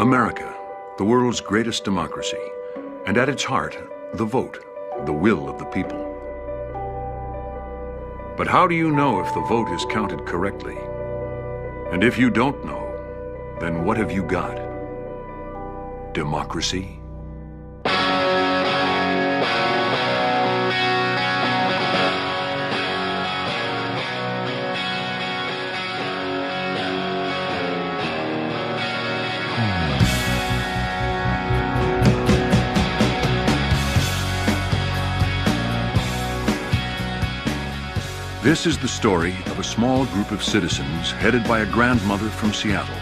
America, the world's greatest democracy, and at its heart, the vote, the will of the people. But how do you know if the vote is counted correctly? And if you don't know, then what have you got? Democracy? This is the story of a small group of citizens headed by a grandmother from Seattle.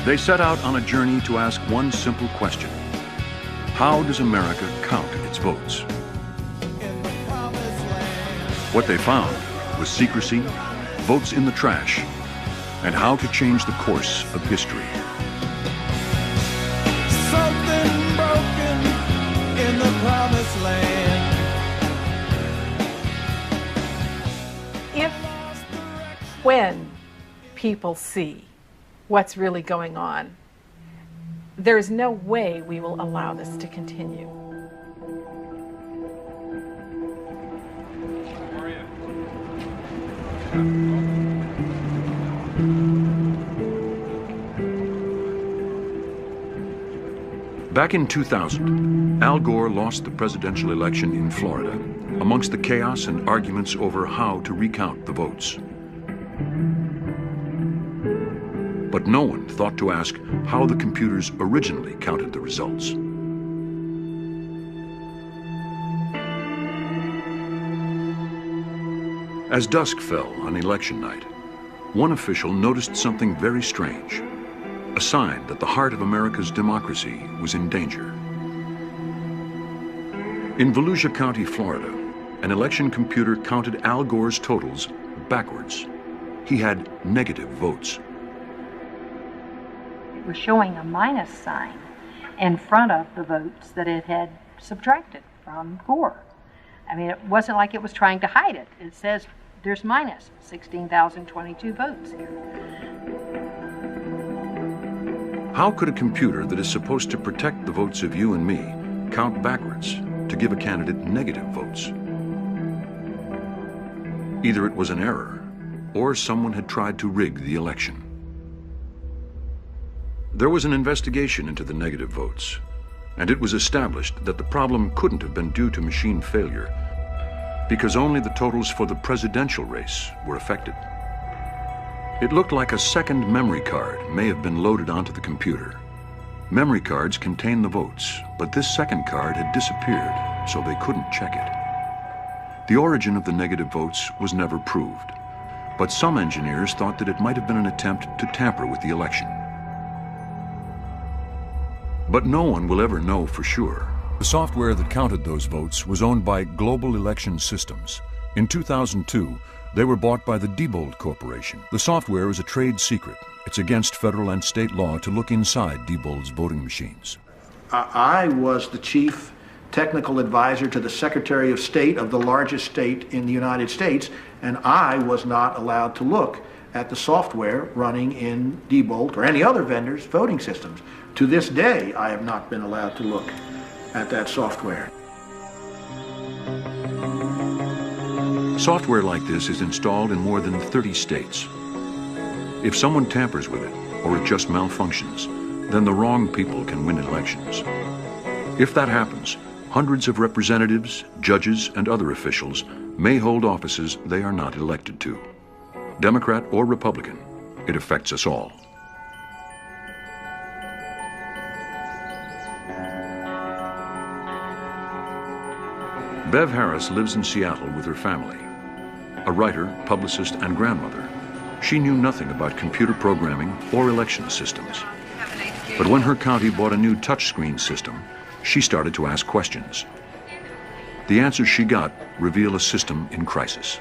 They set out on a journey to ask one simple question: how does America count its votes? What they found was secrecy, votes in the trash, and how to change the course of history. Something broken in the promised land. When people see what's really going on, there's no way we will allow this to continue. Back in 2000, Al Gore lost the presidential election in Florida amongst the chaos and arguments over how to recount the votes. But no one thought to ask how the computers originally counted the results. As dusk fell on election night, one official noticed something very strange, a sign that the heart of America's democracy was in danger. In Volusia County, Florida, an election computer counted Al Gore's totals backwards. He had negative votes. Was showing a minus sign in front of the votes that it had subtracted from Gore. I mean, it wasn't like it was trying to hide it. It says there's minus 16,022 votes here. How could a computer that is supposed to protect the votes of you and me count backwards to give a candidate negative votes? Either it was an error, or someone had tried to rig the election. There was an investigation into the negative votes, and it was established that the problem couldn't have been due to machine failure, because only the totals for the presidential race were affected. It looked like a second memory card may have been loaded onto the computer. Memory cards contain the votes, but this second card had disappeared, so they couldn't check it. The origin of the negative votes was never proved, but some engineers thought that it might have been an attempt to tamper with the election. But no one will ever know for sure. The software that counted those votes was owned by Global Election Systems. In 2002, they were bought by the Diebold Corporation. The software is a trade secret. It's against federal and state law to look inside Diebold's voting machines. I was the chief technical advisor to the Secretary of State of the largest state in the United States, and I was not allowed to look at the software running in Diebold or any other vendor's voting systems. To this day, I have not been allowed to look at that software. Software like this is installed in more than 30 states. If someone tampers with it, or it just malfunctions, then the wrong people can win elections. If that happens, hundreds of representatives, judges, and other officials may hold offices they are not elected to. Democrat or Republican, it affects us all. Bev Harris lives in Seattle with her family. A writer, publicist, and grandmother, she knew nothing about computer programming or election systems. But when her county bought a new touchscreen system, she started to ask questions. The answers she got reveal a system in crisis.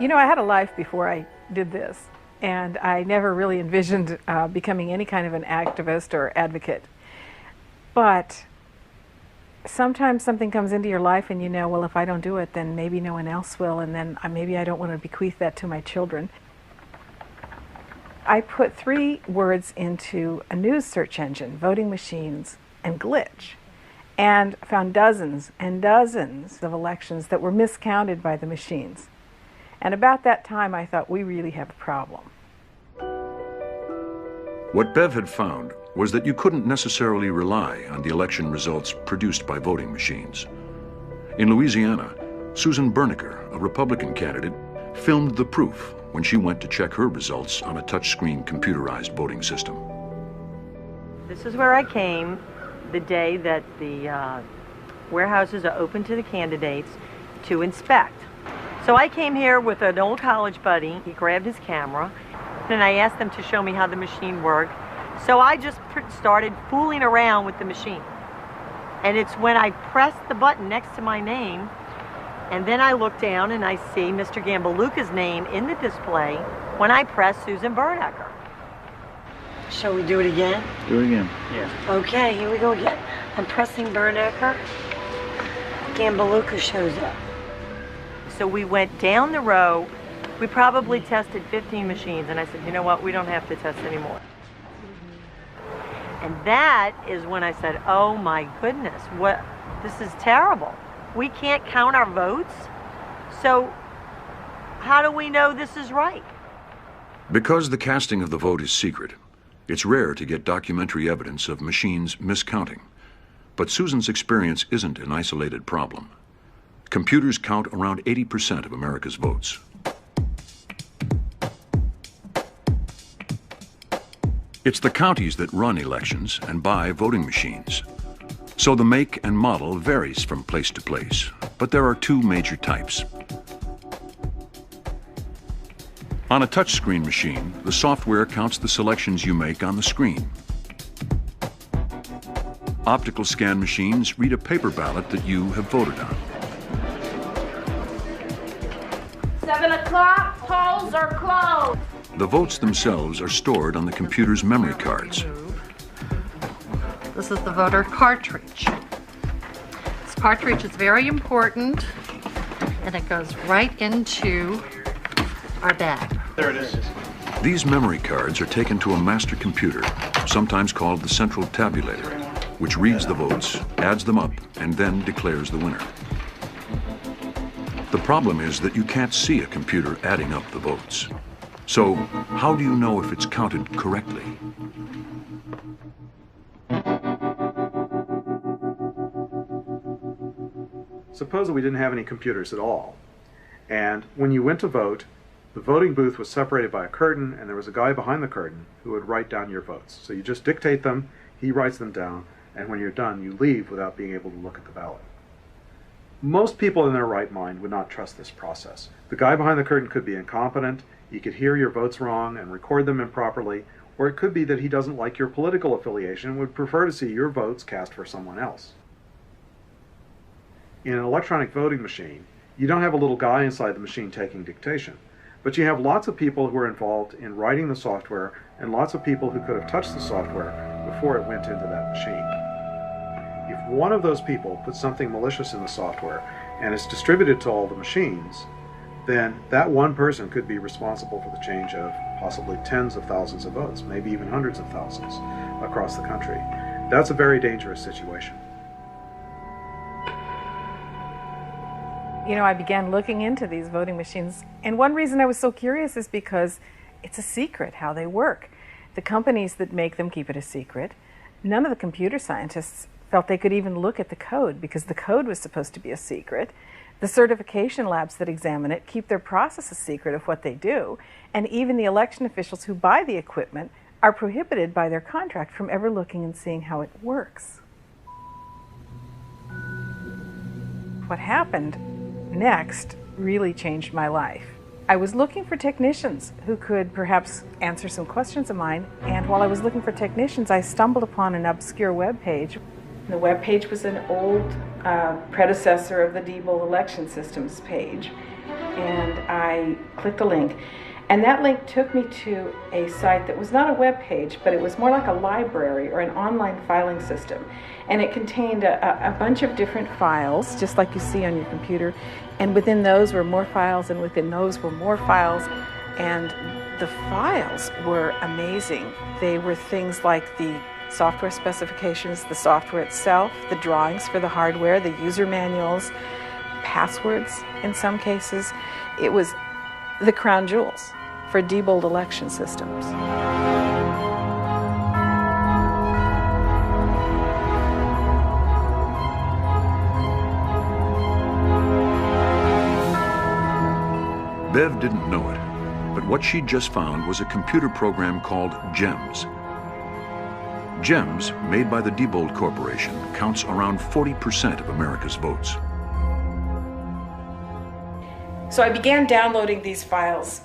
You know, I had a life before I did this, and I never really envisioned becoming any kind of an activist or advocate. But sometimes something comes into your life and you know, well, if I don't do it, then maybe no one else will, and then maybe I don't want to bequeath that to my children. I put 3 words into a news search engine, voting machines and glitch, and found dozens and dozens of elections that were miscounted by the machines. And about that time, I thought, we really have a problem. What Bev had found was that you couldn't necessarily rely on the election results produced by voting machines. In Louisiana, Susan Berniker, a Republican candidate, filmed the proof when she went to check her results on a touchscreen computerized voting system. This is where I came the day that the warehouses are open to the candidates to inspect. So I came here with an old college buddy. He grabbed his camera, and I asked them to show me how the machine worked. So I just started fooling around with the machine. And it's when I pressed the button next to my name, and then I look down and I see Mr. Gambaluka's name in the display when I press Susan Berniker. Shall we do it again? Do it again. Yeah. Okay, here we go again. I'm pressing Berniker. Gambaluka shows up. So we went down the row. We probably tested 15 machines, and I said, you know what, we don't have to test anymore. And that is when I said, oh my goodness, this is terrible. We can't count our votes, so how do we know this is right? Because the casting of the vote is secret, it's rare to get documentary evidence of machines miscounting. But Susan's experience isn't an isolated problem. Computers count around 80% of America's votes. It's the counties that run elections and buy voting machines. So the make and model varies from place to place, but there are 2 major types. On a touchscreen machine, the software counts the selections you make on the screen. Optical scan machines read a paper ballot that you have voted on. 7 o'clock, polls are closed. The votes themselves are stored on the computer's memory cards. This is the voter cartridge. This cartridge is very important, and it goes right into our bag. There it is. These memory cards are taken to a master computer, sometimes called the central tabulator, which reads the votes, adds them up, and then declares the winner. The problem is that you can't see a computer adding up the votes. So, how do you know if it's counted correctly? Suppose that we didn't have any computers at all, and when you went to vote, the voting booth was separated by a curtain, and there was a guy behind the curtain who would write down your votes. So you just dictate them, he writes them down, and when you're done, you leave without being able to look at the ballot. Most people in their right mind would not trust this process. The guy behind the curtain could be incompetent, he could hear your votes wrong and record them improperly, or it could be that he doesn't like your political affiliation and would prefer to see your votes cast for someone else. In an electronic voting machine, you don't have a little guy inside the machine taking dictation, but you have lots of people who are involved in writing the software and lots of people who could have touched the software before it went into that machine. If one of those people puts something malicious in the software and it's distributed to all the machines, then that one person could be responsible for the change of possibly tens of thousands of votes, maybe even hundreds of thousands across the country. That's a very dangerous situation. You know, I began looking into these voting machines, and one reason I was so curious is because it's a secret how they work. The companies that make them keep it a secret. None of the computer scientists felt they could even look at the code because the code was supposed to be a secret. The certification labs that examine it keep their process a secret of what they do, and even the election officials who buy the equipment are prohibited by their contract from ever looking and seeing how it works. What happened next really changed my life. I was looking for technicians who could perhaps answer some questions of mine, and while I was looking for technicians, I stumbled upon an obscure web page. The web page was an old predecessor of the Diebold Election Systems page, and I clicked a link, and that link took me to a site that was not a web page, but it was more like a library or an online filing system, and it contained a bunch of different files, just like you see on your computer, and within those were more files, and within those were more files, and The files were amazing. They were things like the software specifications, the software itself, the drawings for the hardware, the user manuals, passwords in some cases. It was the crown jewels for Diebold election systems. Bev didn't know it, but what she'd just found was a computer program called GEMS. GEMS, made by the Diebold Corporation, counts around 40% of America's votes. So I began downloading these files,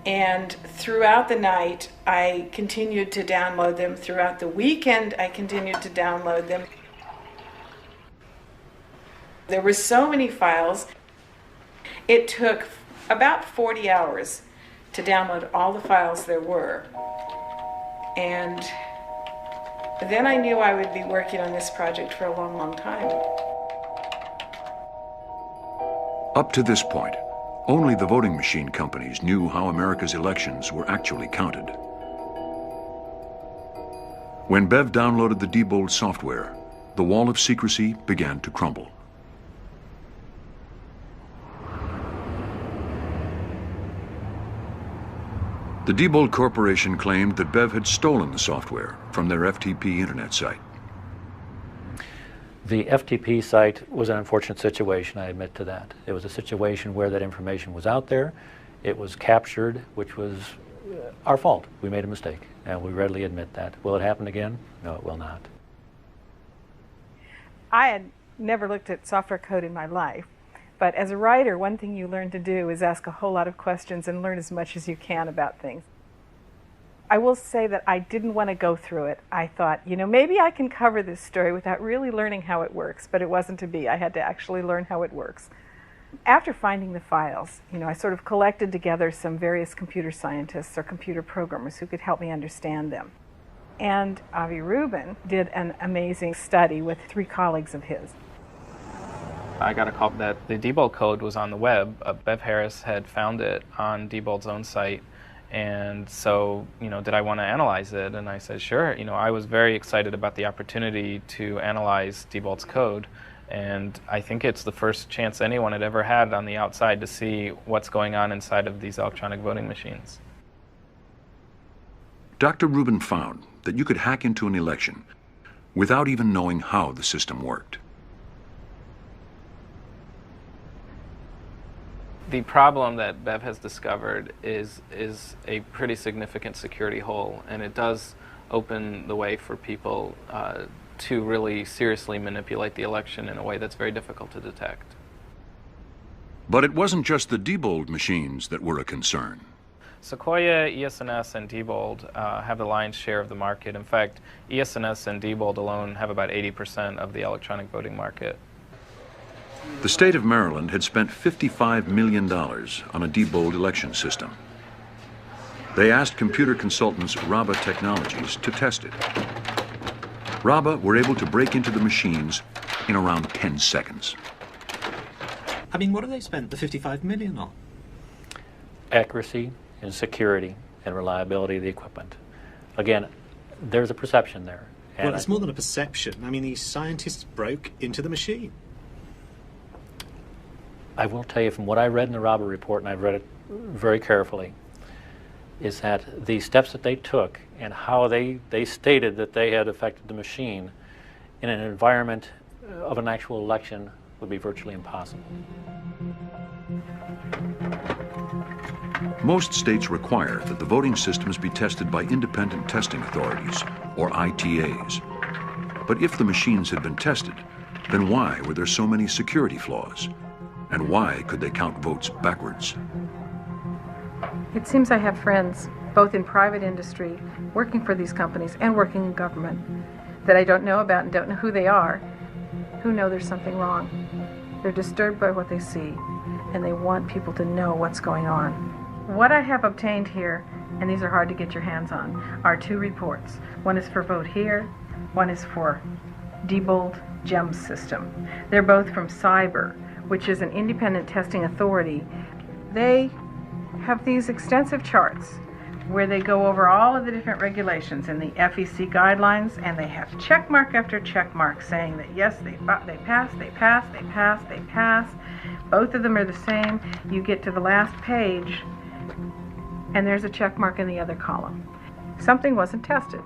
and throughout the night I continued to download them. Throughout the weekend I continued to download them. There were so many files. It took about 40 hours to download all the files there were. And then I knew I would be working on this project for a long, long time. Up to this point, only the voting machine companies knew how America's elections were actually counted. When Bev downloaded the Diebold software, the wall of secrecy began to crumble. The Diebold Corporation claimed that Bev had stolen the software from their FTP internet site. The FTP site was an unfortunate situation, I admit to that. It was a situation where that information was out there, it was captured, which was our fault. We made a mistake, and we readily admit that. Will it happen again? No, it will not. I had never looked at software code in my life, but as a writer, one thing you learn to do is ask a whole lot of questions and learn as much as you can about things. I will say that I didn't want to go through it. I thought, you know, maybe I can cover this story without really learning how it works, but it wasn't to be. I had to actually learn how it works. After finding the files, you know, I sort of collected together some various computer scientists or computer programmers who could help me understand them. And Avi Rubin did an amazing study with 3 colleagues of his. I got a call that the Diebold code was on the web. Bev Harris had found it on Diebold's own site. And so, you know, did I want to analyze it? And I said, sure. You know, I was very excited about the opportunity to analyze Diebold's code. And I think it's the first chance anyone had ever had on the outside to see what's going on inside of these electronic voting machines. Dr. Rubin found that you could hack into an election without even knowing how the system worked. The problem that Bev has discovered is a pretty significant security hole, and it does open the way for people to really seriously manipulate the election in a way that's very difficult to detect. But it wasn't just the Diebold machines that were a concern. Sequoia, ES&S, and Diebold have the lion's share of the market. In fact, ES&S and Diebold alone have about 80% of the electronic voting market. The state of Maryland had spent $55 million on a Diebold election system. They asked computer consultants Raba Technologies to test it. Raba were able to break into the machines in around 10 seconds. I mean, what have they spent the $55 million on? Accuracy and security and reliability of the equipment. Again, there's a perception there. Well, it's more than a perception. I mean, these scientists broke into the machine. I will tell you from what I read in the Raba report, and I've read it very carefully, is that the steps that they took and how they stated that they had affected the machine in an environment of an actual election would be virtually impossible. Most states require that the voting systems be tested by independent testing authorities, or ITAs. But if the machines had been tested, then why were there so many security flaws? And why could they count votes backwards? It seems I have friends, both in private industry, working for these companies, and working in government, that I don't know about and don't know who they are, who know there's something wrong. They're disturbed by what they see, and they want people to know what's going on. What I have obtained here, and these are hard to get your hands on, are 2 reports. One is for Vote Here, one is for Diebold GEMS system. They're both from Cyber, which is an independent testing authority. They have these extensive charts where they go over all of the different regulations in the FEC guidelines, and they have check mark after check mark saying that yes, they pass, they pass, they pass, they pass. Both of them are the same. You get to the last page, and there's a check mark in the other column. Something wasn't tested.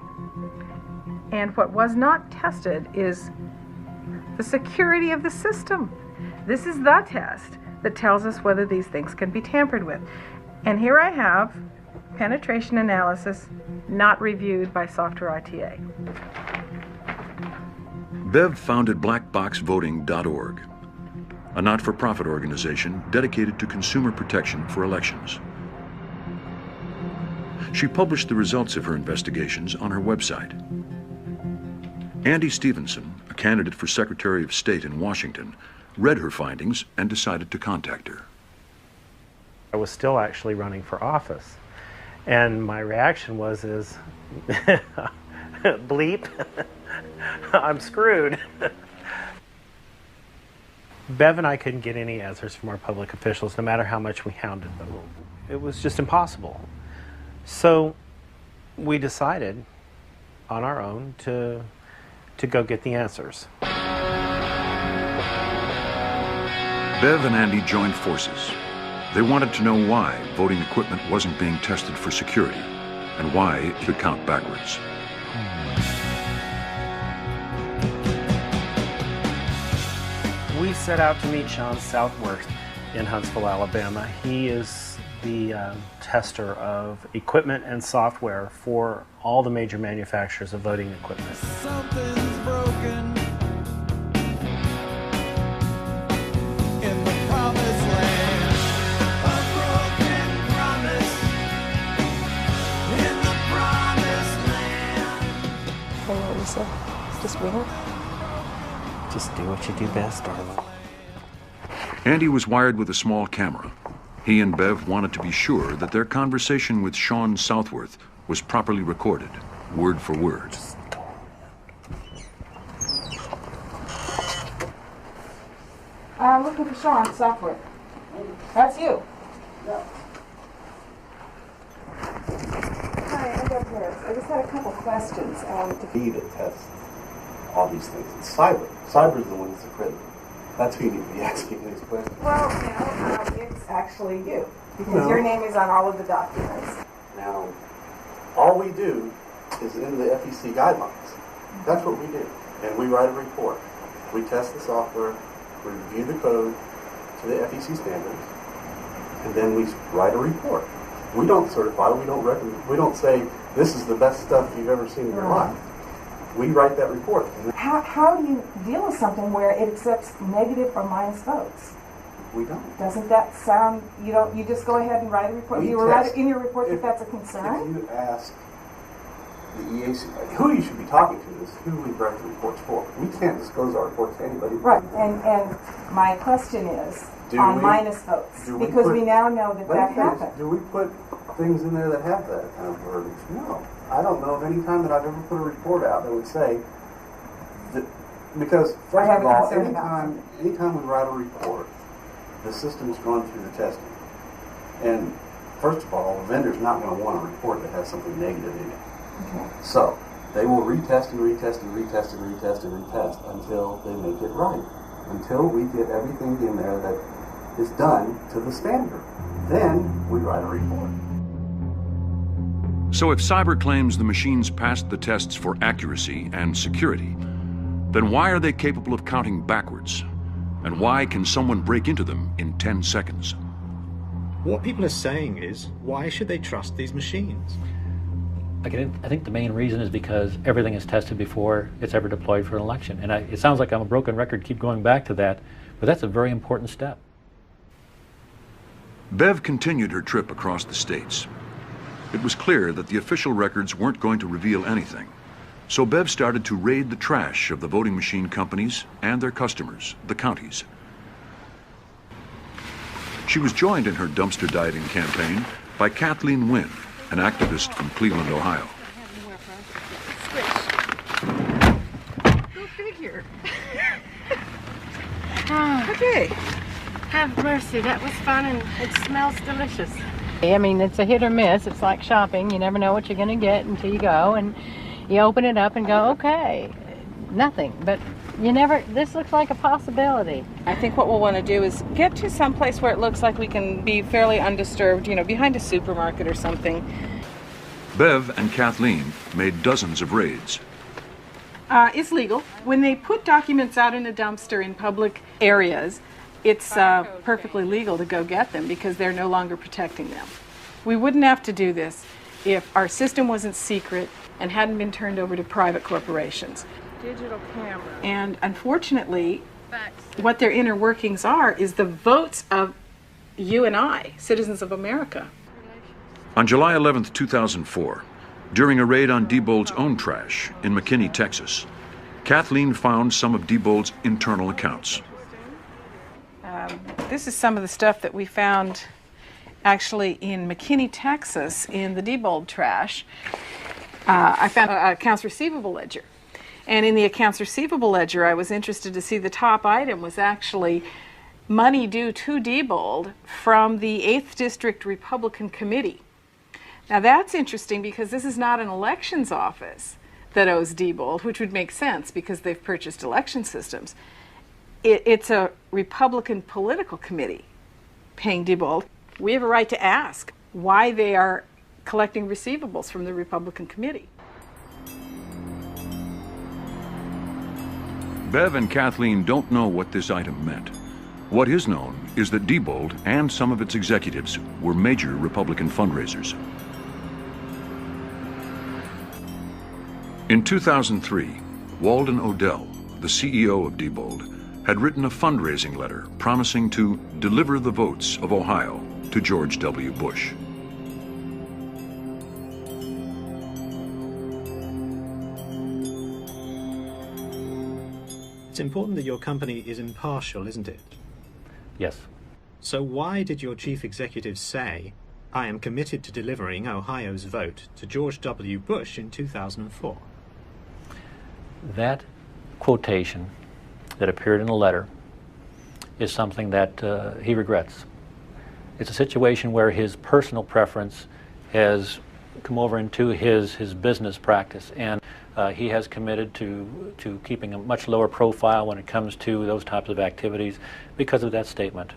And what was not tested is the security of the system. This is the test that tells us whether these things can be tampered with. And here I have penetration analysis not reviewed by Software ITA. Bev founded blackboxvoting.org, a not-for-profit organization dedicated to consumer protection for elections. She published the results of her investigations on her website. Andy Stevenson, a candidate for Secretary of State in Washington, read her findings and decided to contact her. I was still actually running for office, and my reaction was bleep, I'm screwed. Bev and I couldn't get any answers from our public officials, no matter how much we hounded them. It was just impossible. So we decided on our own to go get the answers. Bev and Andy joined forces. They wanted to know why voting equipment wasn't being tested for security and why it could count backwards. We set out to meet Sean Southworth in Huntsville, Alabama. He is the tester of equipment and software for all the major manufacturers of voting equipment. Something's broken in the promised land. A broken promise in the promised land. Hey, Lisa, is this real? Just do what you do best, darling. Andy was wired with a small camera. He and Bev wanted to be sure that their conversation with Sean Southworth was properly recorded, word for word. I'm looking for Sean Southworth. That's you. Yeah. Hi, I'm Bev Harris. I just had a couple questions. Need to test all these things. It's cyber. Cyber is the one that's accredited. That's who you need to be asking these questions. Well, it's actually you, because your name is on all of the documents. Now, all we do is in the FEC guidelines. That's what we do. And we write a report. We test the software, we review the code to the FEC standards, and then we write a report. We don't certify, we don't say, this is the best stuff you've ever seen in your life. We write that report. How do you deal with something where it accepts negative or minus votes? We don't. Doesn't that sound, you just go ahead and write a report? You write in your report that that's a concern? If you ask the EAC, who you should be talking to is who we write the reports for. We can't disclose our reports to anybody. Right, and my question is on minus votes, because we now know that happened. Do we put things in there that have that kind of verbiage? No. I don't know of any time that I've ever put a report out that would say that, because first of all, anytime we write a report, the system's gone through the testing. And first of all, the vendor's not going to want a report that has something negative in it. Okay. So they will retest and retest and retest and retest and retest until they make it right. Until we get everything in there that is done to the standard. Then we write a report. So if cyber claims the machines passed the tests for accuracy and security, then why are they capable of counting backwards? And why can someone break into them in 10 seconds? What people are saying is, why should they trust these machines? I think the main reason is because everything is tested before it's ever deployed for an election. And it sounds like I'm a broken record, keep going back to that, but that's a very important step. Bev continued her trip across the states. It was clear that the official records weren't going to reveal anything. So Bev started to raid the trash of the voting machine companies and their customers, the counties. She was joined in her dumpster diving campaign by Kathleen Wynn, an activist from Cleveland, Ohio. Go figure. Oh, Okay. have mercy. That was fun and it smells delicious. I mean, it's a hit or miss. It's like shopping. You never know what you're going to get until you go, and you open it up and go, okay, nothing. But you never, this looks like a possibility. I think what we'll want to do is get to some place where it looks like we can be fairly undisturbed, you know, behind a supermarket or something. Bev and Kathleen made dozens of raids. It's legal. When they put documents out in a dumpster in public areas, it's perfectly legal to go get them because they're no longer protecting them. We wouldn't have to do this if our system wasn't secret and hadn't been turned over to private corporations. Digital camera. And unfortunately, what their inner workings are is the votes of you and I, citizens of America. On July 11, 2004, during a raid on Diebold's own trash in McKinney, Texas, Kathleen found some of Diebold's internal accounts. This is some of the stuff that we found actually in McKinney, Texas, in the Diebold trash. I found an accounts receivable ledger. And in the accounts receivable ledger, I was interested to see the top item was actually money due to Diebold from the 8th District Republican Committee. Now that's interesting because this is not an elections office that owes Diebold, which would make sense because they've purchased election systems. It's a Republican political committee paying Diebold. We have a right to ask why they are collecting receivables from the Republican committee. Bev and Kathleen don't know what this item meant. What is known is that Diebold and some of its executives were major Republican fundraisers. In 2003, Walden Odell, the CEO of Diebold, had written a fundraising letter promising to deliver the votes of Ohio to George W. Bush. It's important that your company is impartial, isn't it? Yes. So why did your chief executive say, "I am committed to delivering Ohio's vote to George W. Bush in 2004"? That quotation that appeared in the letter is something that he regrets. It's a situation where his personal preference has come over into his business practice, and he has committed to keeping a much lower profile when it comes to those types of activities because of that statement.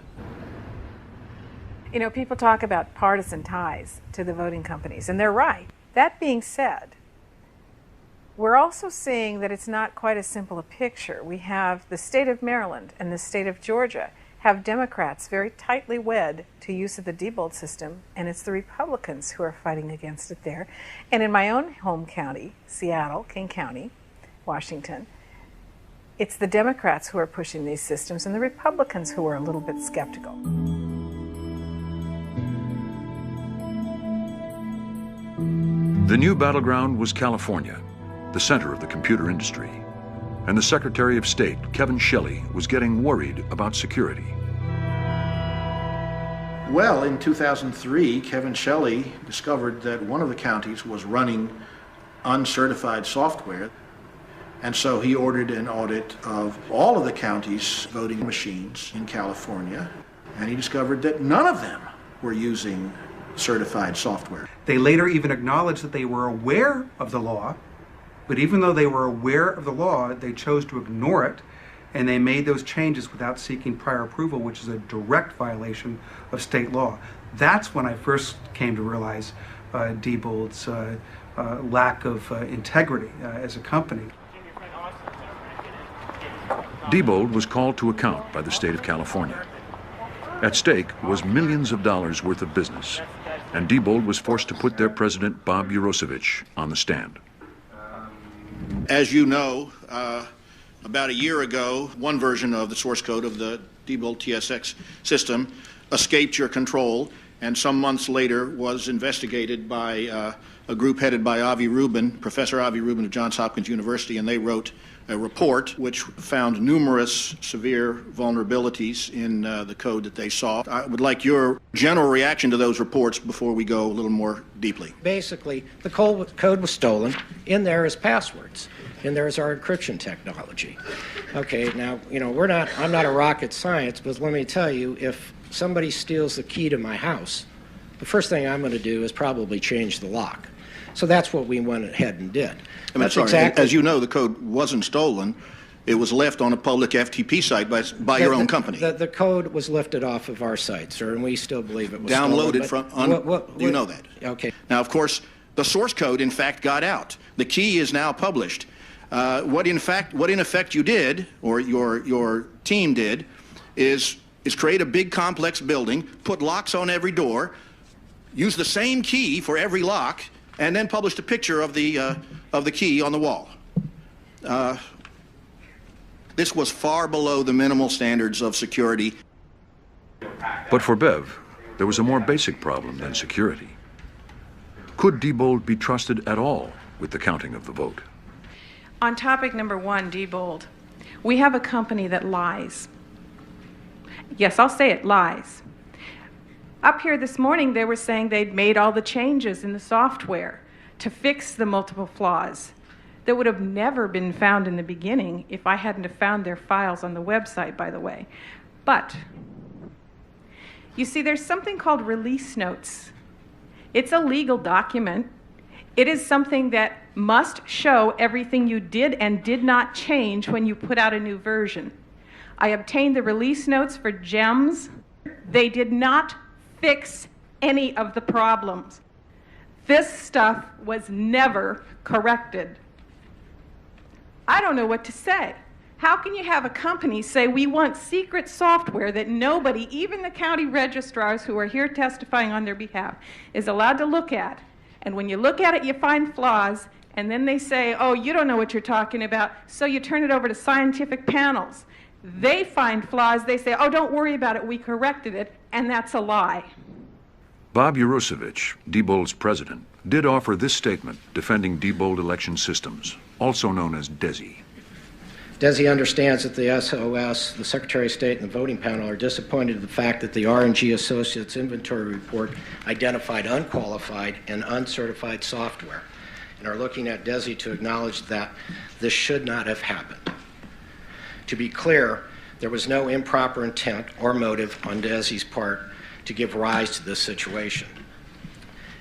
You know, people talk about partisan ties to the voting companies, and they're right. That being said, we're also seeing that it's not quite as simple a picture. We have the state of Maryland and the state of Georgia have Democrats very tightly wed to use of the Diebold system, and it's the Republicans who are fighting against it there. And in my own home county, Seattle, King County, Washington, it's the Democrats who are pushing these systems and the Republicans who are a little bit skeptical. The new battleground was California, the center of the computer industry. And the Secretary of State, Kevin Shelley, was getting worried about security. Well, in 2003, Kevin Shelley discovered that one of the counties was running uncertified software. And so he ordered an audit of all of the county's voting machines in California. And he discovered that none of them were using certified software. They later even acknowledged that they were aware of the law, but even though they were aware of the law, they chose to ignore it, and they made those changes without seeking prior approval, which is a direct violation of state law. That's when I first came to realize Diebold's lack of integrity as a company. Diebold was called to account by the state of California. At stake was millions of dollars worth of business, and Diebold was forced to put their president, Bob Urosevich, on the stand. As you know, about a year ago, one version of the source code of the Diebold TSX system escaped your control, and some months later was investigated by a group headed by Avi Rubin, Professor Avi Rubin of Johns Hopkins University, and they wrote a report which found numerous severe vulnerabilities in the code that they saw. I would like your general reaction to those reports before we go a little more deeply. Basically, the code was stolen. In there is passwords. In there is our encryption technology. Okay, now, you know, I'm not a rocket science, but let me tell you, if somebody steals the key to my house, the first thing I'm going to do is probably change the lock. So that's what we went ahead and did. That's exactly, as you know, the code wasn't stolen. It was left on a public FTP site by your own company. The code was lifted off of our site, sir, and we still believe it was downloaded stolen. from. You know that. Okay. Now, of course, the source code, in fact, got out. The key is now published. What in effect you did, or your team did, is create a big complex building, put locks on every door, use the same key for every lock, and then published a picture of the key on the wall. This was far below the minimal standards of security. But for Bev, there was a more basic problem than security. Could Diebold be trusted at all with the counting of the vote? On topic number 1, Diebold, we have a company that lies. Yes, I'll say it, lies. Up here this morning, they were saying they'd made all the changes in the software to fix the multiple flaws that would have never been found in the beginning if I hadn't have found their files on the website, by the way. But, you see, there's something called release notes. It's a legal document. It is something that must show everything you did and did not change when you put out a new version. I obtained the release notes for GEMS. They did not fix any of the problems. This stuff was never corrected. I don't know what to say. How can you have a company say we want secret software that nobody, even the county registrars who are here testifying on their behalf, is allowed to look at? And when you look at it, you find flaws, and then they say, oh, you don't know what you're talking about, so you turn it over to scientific panels. They find flaws, they say, oh, don't worry about it, we corrected it, and that's a lie. Bob Urosevich, Diebold's president, did offer this statement defending Diebold Election Systems, also known as DESI. DESI understands that the SOS, the Secretary of State, and the voting panel are disappointed in the fact that the R&G Associates inventory report identified unqualified and uncertified software, and are looking at DESI to acknowledge that this should not have happened. To be clear, there was no improper intent or motive on DESI's part to give rise to this situation.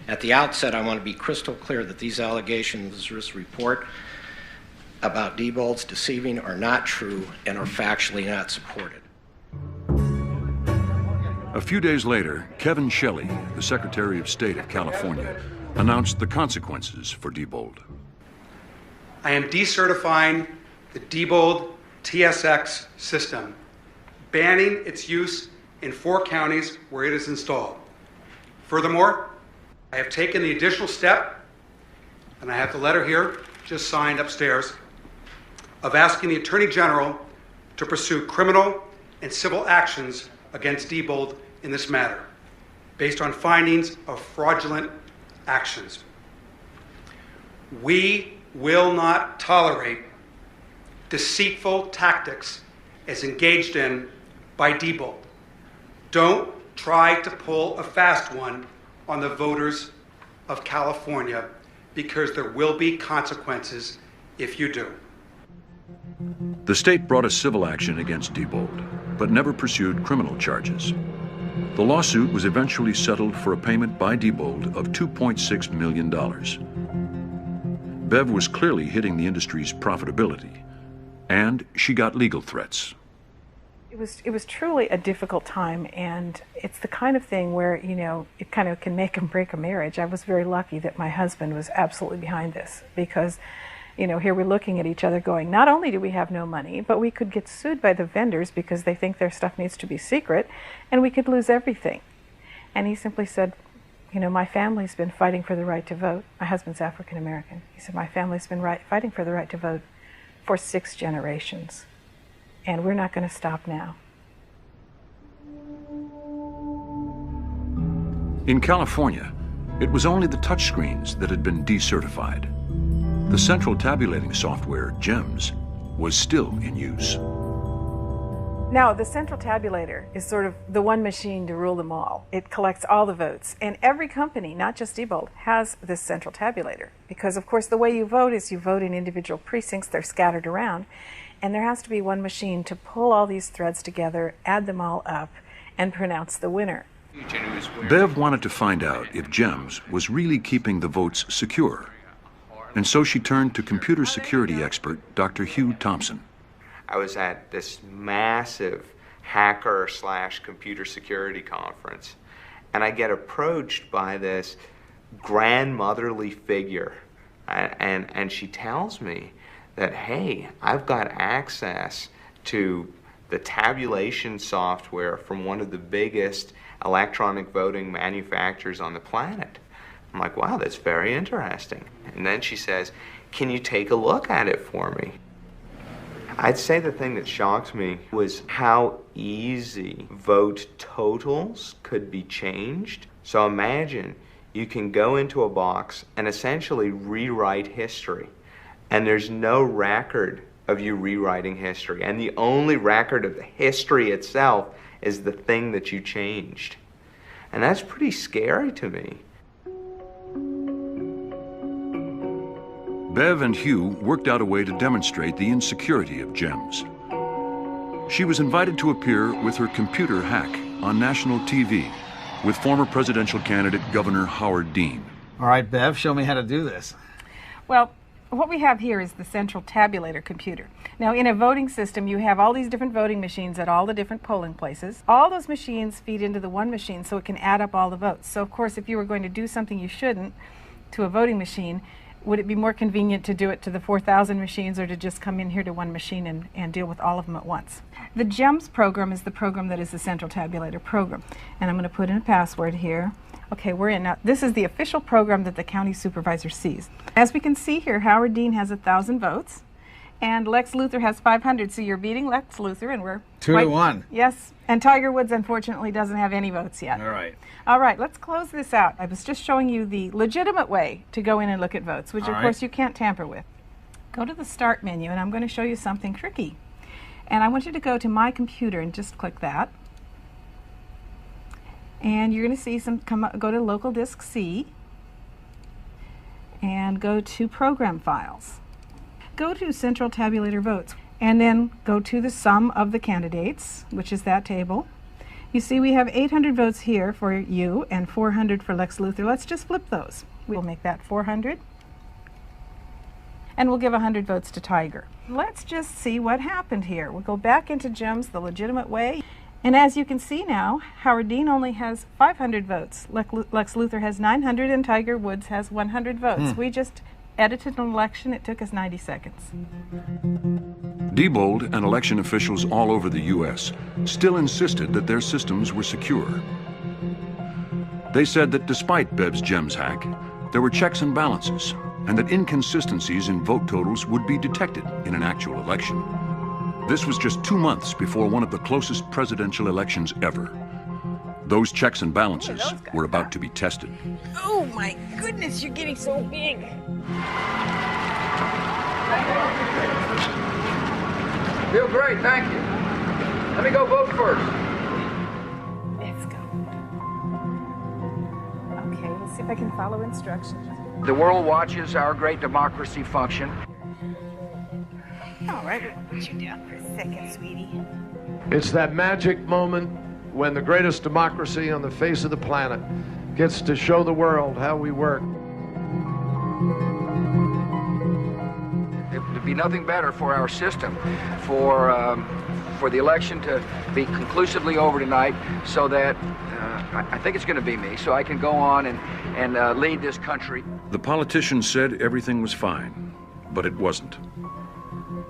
At the outset, I want to be crystal clear that these allegations in this report about Diebold's deceiving are not true and are factually not supported. A few days later, Kevin Shelley, the Secretary of State of California, announced the consequences for Diebold. I am decertifying the Diebold TSX system, banning its use in 4 counties where it is installed. Furthermore, I have taken the additional step, and I have the letter here, just signed upstairs, of asking the Attorney General to pursue criminal and civil actions against Diebold in this matter, based on findings of fraudulent actions. We will not tolerate deceitful tactics as engaged in by Diebold. Don't try to pull a fast one on the voters of California, because there will be consequences if you do. The state brought a civil action against Diebold, but never pursued criminal charges. The lawsuit was eventually settled for a payment by Diebold of $2.6 million. Bev was clearly hitting the industry's profitability, and she got legal threats. It was truly a difficult time, and it's the kind of thing where, you know, it kind of can make and break a marriage. I was very lucky that my husband was absolutely behind this, because, you know, here we're looking at each other going, not only do we have no money, but we could get sued by the vendors because they think their stuff needs to be secret, and we could lose everything. And he simply said, you know, my family's been fighting for the right to vote. My husband's African American. He said, my family's been fighting for the right to vote for 6 generations. And we're not going to stop now. In California, it was only the touchscreens that had been decertified. The central tabulating software, GEMS, was still in use. Now, the central tabulator is sort of the one machine to rule them all. It collects all the votes. And every company, not just Diebold, has this central tabulator. Because, of course, the way you vote is you vote in individual precincts. They're scattered around. And there has to be one machine to pull all these threads together, add them all up, and pronounce the winner. Bev wanted to find out if GEMS was really keeping the votes secure, and so she turned to computer security expert Dr. Hugh Thompson. I was at this massive hacker/computer security conference, and I get approached by this grandmotherly figure, and she tells me that, hey, I've got access to the tabulation software from one of the biggest electronic voting manufacturers on the planet. I'm like, wow, that's very interesting. And then she says, can you take a look at it for me? I'd say the thing that shocked me was how easy vote totals could be changed. So imagine you can go into a box and essentially rewrite history, and there's no record of you rewriting history, and the only record of the history itself is the thing that you changed. And that's pretty scary to me. Bev and Hugh worked out a way to demonstrate the insecurity of GEMS. She was invited to appear with her computer hack on national TV with former presidential candidate Governor Howard Dean. All right, Bev, show me how to do this. Well, what we have here is the central tabulator computer. Now, in a voting system, you have all these different voting machines at all the different polling places. All those machines feed into the one machine so it can add up all the votes. So, of course, if you were going to do something you shouldn't to a voting machine, would it be more convenient to do it to the 4,000 machines or to just come in here to one machine and deal with all of them at once? The GEMS program is the program that is the central tabulator program. And I'm going to put in a password here. Okay, we're in now. This is the official program that the county supervisor sees. As we can see here, Howard Dean has 1,000 votes, and Lex Luthor has 500. So you're beating Lex Luthor, and we're 2-1. Yes, and Tiger Woods unfortunately doesn't have any votes yet. All right. All right, let's close this out. I was just showing you the legitimate way to go in and look at votes, which All of course right. you can't tamper with. Go to the Start menu, and I'm going to show you something tricky. And I want you to go to My Computer and just click that. And you're going to see go to Local Disk C and go to Program Files. Go to Central Tabulator Votes and then go to the sum of the candidates, which is that table. You see we have 800 votes here for you and 400 for Lex Luthor. Let's just flip those. We'll make that 400. And we'll give 100 votes to Tiger. Let's just see what happened here. We'll go back into GEMS the legitimate way. And as you can see now, Howard Dean only has 500 votes. Lex Luthor has 900 and Tiger Woods has 100 votes. We just edited an election. It took us 90 seconds. Diebold and election officials all over the U.S. still insisted that their systems were secure. They said that despite Bev's GEMS hack, there were checks and balances, and that inconsistencies in vote totals would be detected in an actual election. This was just 2 months before one of the closest presidential elections ever. Those checks and balances were about to be tested. Oh my goodness, you're getting so big. Feel great, thank you. Let me go vote first. Let's go. Okay, let's see if I can follow instructions. The world watches our great democracy function. All right, we'll put you down for a second, sweetie. It's that magic moment when the greatest democracy on the face of the planet gets to show the world how we work. It would be nothing better for our system, for the election to be conclusively over tonight, so that I think it's going to be me, so I can go on and lead this country. The politicians said everything was fine, but it wasn't.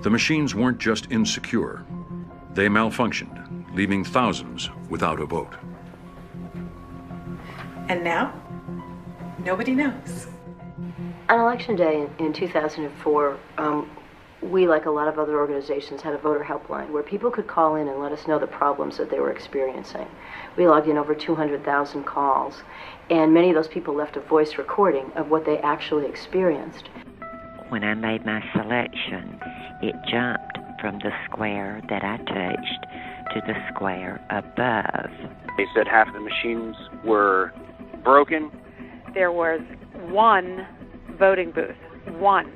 The machines weren't just insecure. They malfunctioned, leaving thousands without a vote. And now, nobody knows. On Election Day in 2004, we, like a lot of other organizations, had a voter helpline where people could call in and let us know the problems that they were experiencing. We logged in over 200,000 calls, and many of those people left a voice recording of what they actually experienced. When I made my selection, it jumped from the square that I touched to the square above. They said half the machines were broken. There was one voting booth, one,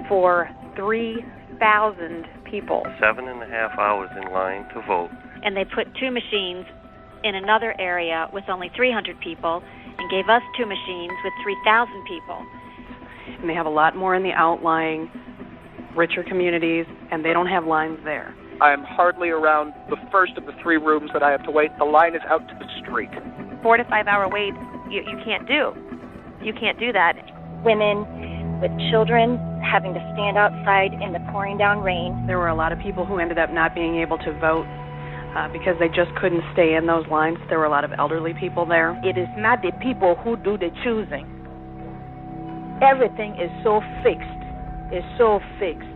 for 3,000 people. 7.5 hours in line to vote. And they put two machines in another area with only 300 people and gave us 2 machines with 3,000 people. And they have a lot more in the outlying, richer communities, and they don't have lines there. I'm hardly around the first of the 3 rooms that I have to wait. The line is out to the street. 4 to 5 hour wait, you can't do. You can't do that. Women with children having to stand outside in the pouring down rain. There were a lot of people who ended up not being able to vote because they just couldn't stay in those lines. There were a lot of elderly people there. It is not the people who do the choosing. Everything is so fixed. It's so fixed.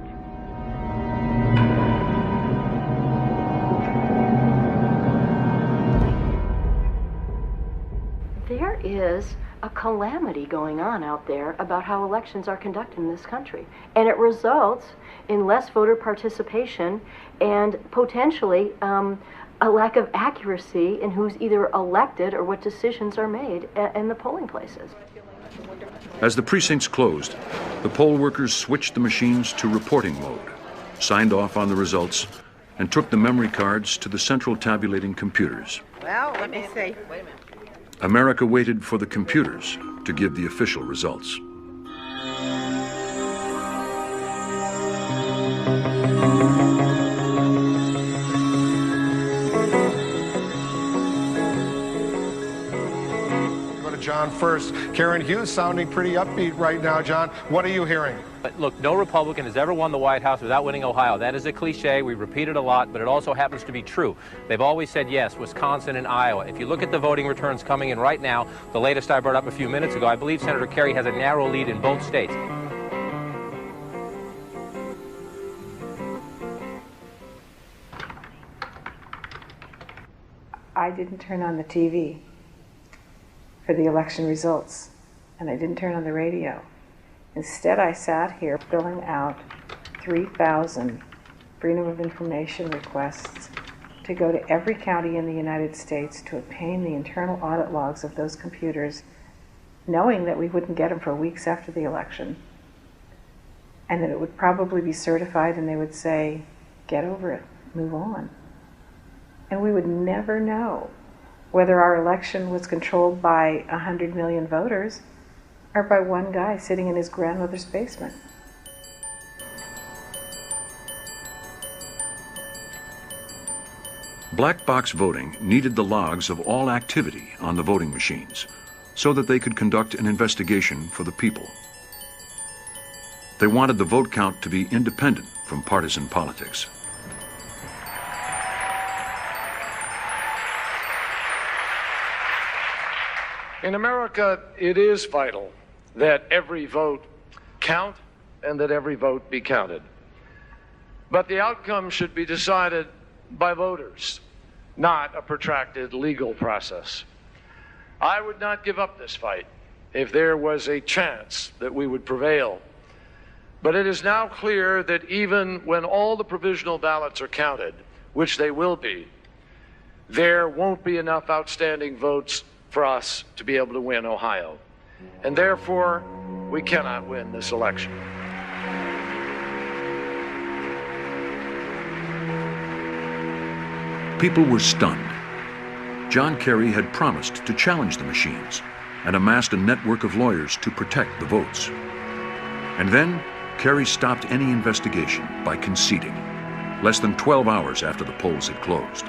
There is a calamity going on out there about how elections are conducted in this country. And it results in less voter participation and potentially a lack of accuracy in who's either elected or what decisions are made in the polling places. As the precincts closed, the poll workers switched the machines to reporting mode, signed off on the results, and took the memory cards to the central tabulating computers. Well, let me see. Wait a minute. America waited for the computers to give the official results. Go to John first. Karen Hughes sounding pretty upbeat right now. John, what are you hearing? But look, no Republican has ever won the White House without winning Ohio. That is a cliche. We repeat it a lot, but it also happens to be true. They've always said yes, Wisconsin and Iowa. If you look at the voting returns coming in right now, the latest I brought up a few minutes ago, I believe Senator Kerry has a narrow lead in both states. I didn't turn on the TV for the election results, and I didn't turn on the radio. Instead, I sat here filling out 3,000 Freedom of Information requests to go to every county in the United States to obtain the internal audit logs of those computers, knowing that we wouldn't get them for weeks after the election, and that it would probably be certified and they would say, get over it, move on. And we would never know whether our election was controlled by 100 million voters or by one guy sitting in his grandmother's basement. Black box voting needed the logs of all activity on the voting machines so that they could conduct an investigation for the people. They wanted the vote count to be independent from partisan politics. In America, it is vital that every vote count and that every vote be counted. But the outcome should be decided by voters, not a protracted legal process. I would not give up this fight if there was a chance that we would prevail. But it is now clear that even when all the provisional ballots are counted, which they will be, there won't be enough outstanding votes for us to be able to win Ohio. And therefore, we cannot win this election. People were stunned. John Kerry had promised to challenge the machines and amassed a network of lawyers to protect the votes. And then, Kerry stopped any investigation by conceding, less than 12 hours after the polls had closed.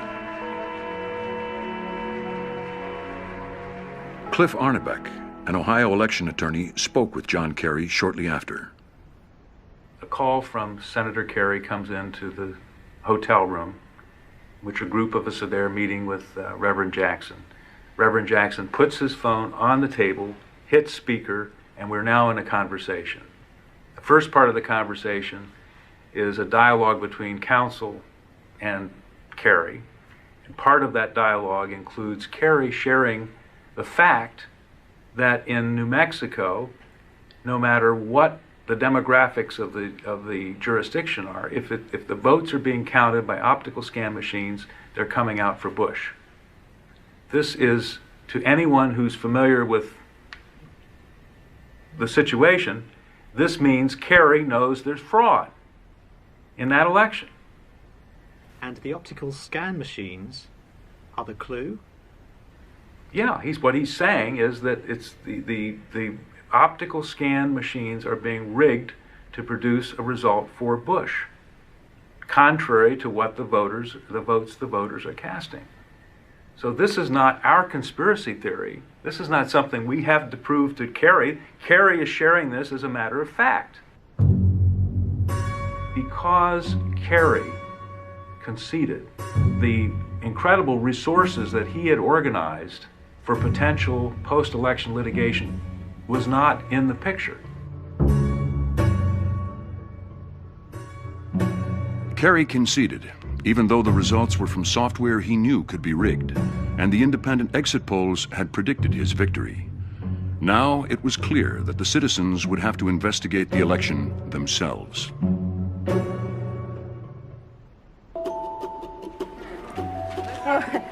Cliff Arnebeck, an Ohio election attorney, spoke with John Kerry shortly after. A call from Senator Kerry comes into the hotel room, which a group of us are there meeting with Reverend Jackson. Reverend Jackson puts his phone on the table, hits speaker, and we're now in a conversation. The first part of the conversation is a dialogue between counsel and Kerry. And part of that dialogue includes Kerry sharing the fact that in New Mexico, no matter what the demographics of the jurisdiction are, if the votes are being counted by optical scan machines, they're coming out for Bush. This is, to anyone who's familiar with the situation, this means Kerry knows there's fraud in that election. And the optical scan machines are the clue? Yeah, what he's saying is that it's the optical scan machines are being rigged to produce a result for Bush, contrary to what the votes the voters are casting. So this is not our conspiracy theory. This is not something we have to prove to Kerry. Kerry is sharing this as a matter of fact. Because Kerry conceded the incredible resources that he had organized for potential post-election litigation was not in the picture. Kerry conceded, even though the results were from software he knew could be rigged, and the independent exit polls had predicted his victory. Now it was clear that the citizens would have to investigate the election themselves.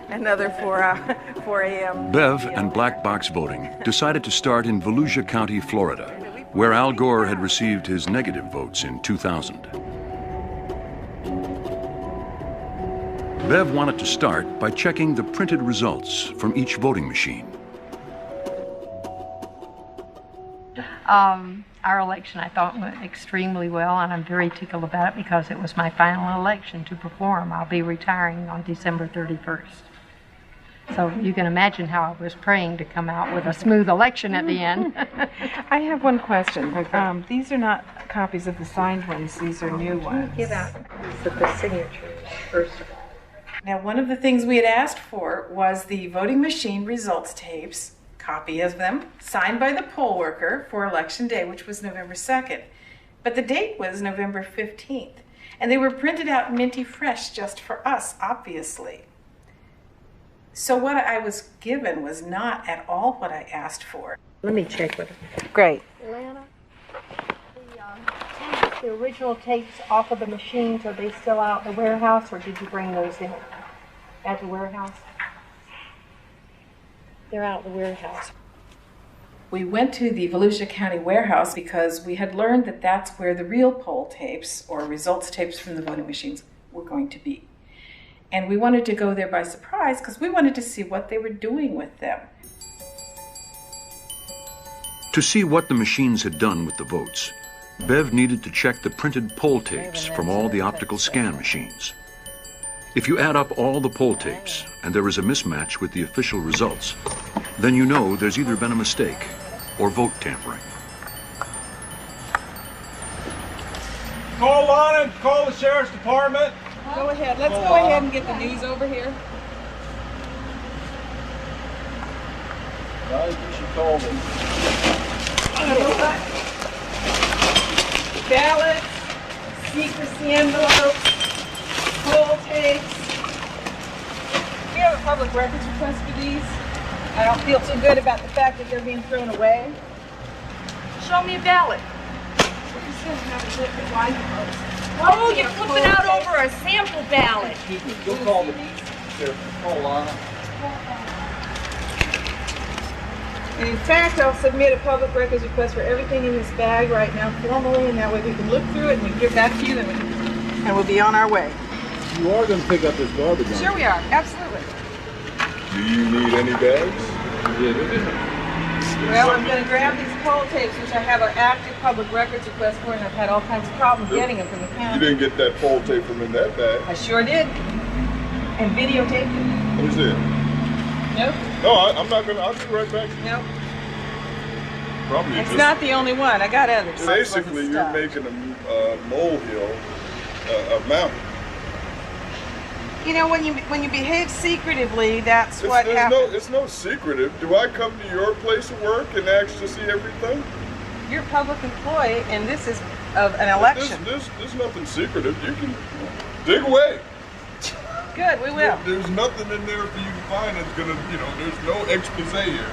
Another 4 a.m. Bev and black box voting decided to start in Volusia County, Florida, where Al Gore had received his negative votes in 2000. Bev wanted to start by checking the printed results from each voting machine. Our election, I thought, went extremely well, and I'm very tickled about it because it was my final election to perform. I'll be retiring on December 31st. So you can imagine how I was praying to come out with a smooth election at the end. I have one question. These are not copies of the signed ones. These are new ones. Give out the signatures, first of all. Now, one of the things we had asked for was the voting machine results tapes, copy of them, signed by the poll worker for Election Day, which was November 2nd. But the date was November 15th. And they were printed out minty fresh just for us, obviously. So what I was given was not at all what I asked for. Let me check with her. Great. Lana, the original tapes off of the machines, are they still out in the warehouse, or did you bring those in at the warehouse? They're out in the warehouse. We went to the Volusia County warehouse because we had learned that that's where the real poll tapes or results tapes from the voting machines were going to be. And we wanted to go there by surprise because we wanted to see what they were doing with them. To see what the machines had done with the votes, Bev needed to check the printed poll tapes from all the optical scan machines. If you add up all the poll tapes and there is a mismatch with the official results, then you know there's either been a mistake or vote tampering. Call Lana, call the sheriff's department. Go ahead. Let's go ahead and get the news over here. I think you should call them. Ballots, secrecy envelopes, poll tapes. We have a public records request for these. I don't feel too good about the fact that they're being thrown away. Show me a ballot. Oh, you flip it out over a sample ballot. Go call them. Here, call Lana. And in fact, I'll submit a public records request for everything in this bag right now formally, and that way we can look through it and we can give back to you, and we'll be on our way. You are going to pick up this garbage, aren't Sure we are, absolutely. you? Do you need any bags? Well, I'm going to grab these poll tapes, which I have an active public records request for, and I've had all kinds of problems getting them from the county. You didn't get that poll tape from in that bag. I sure did. And videotaped it. Let me see it. Nope. No, I'm not going to. I'll be right back. Nope. Probably It's not the only one. I got others. Basically, you're making a molehill a mountain. You know, when you behave secretively, that's what happens. It's no secretive. Do I come to your place of work and ask to see everything? You're a public employee, and this is of an election. There's nothing secretive. You can dig away. Good, we will. There's nothing in there for you to find that's gonna, there's no expose here.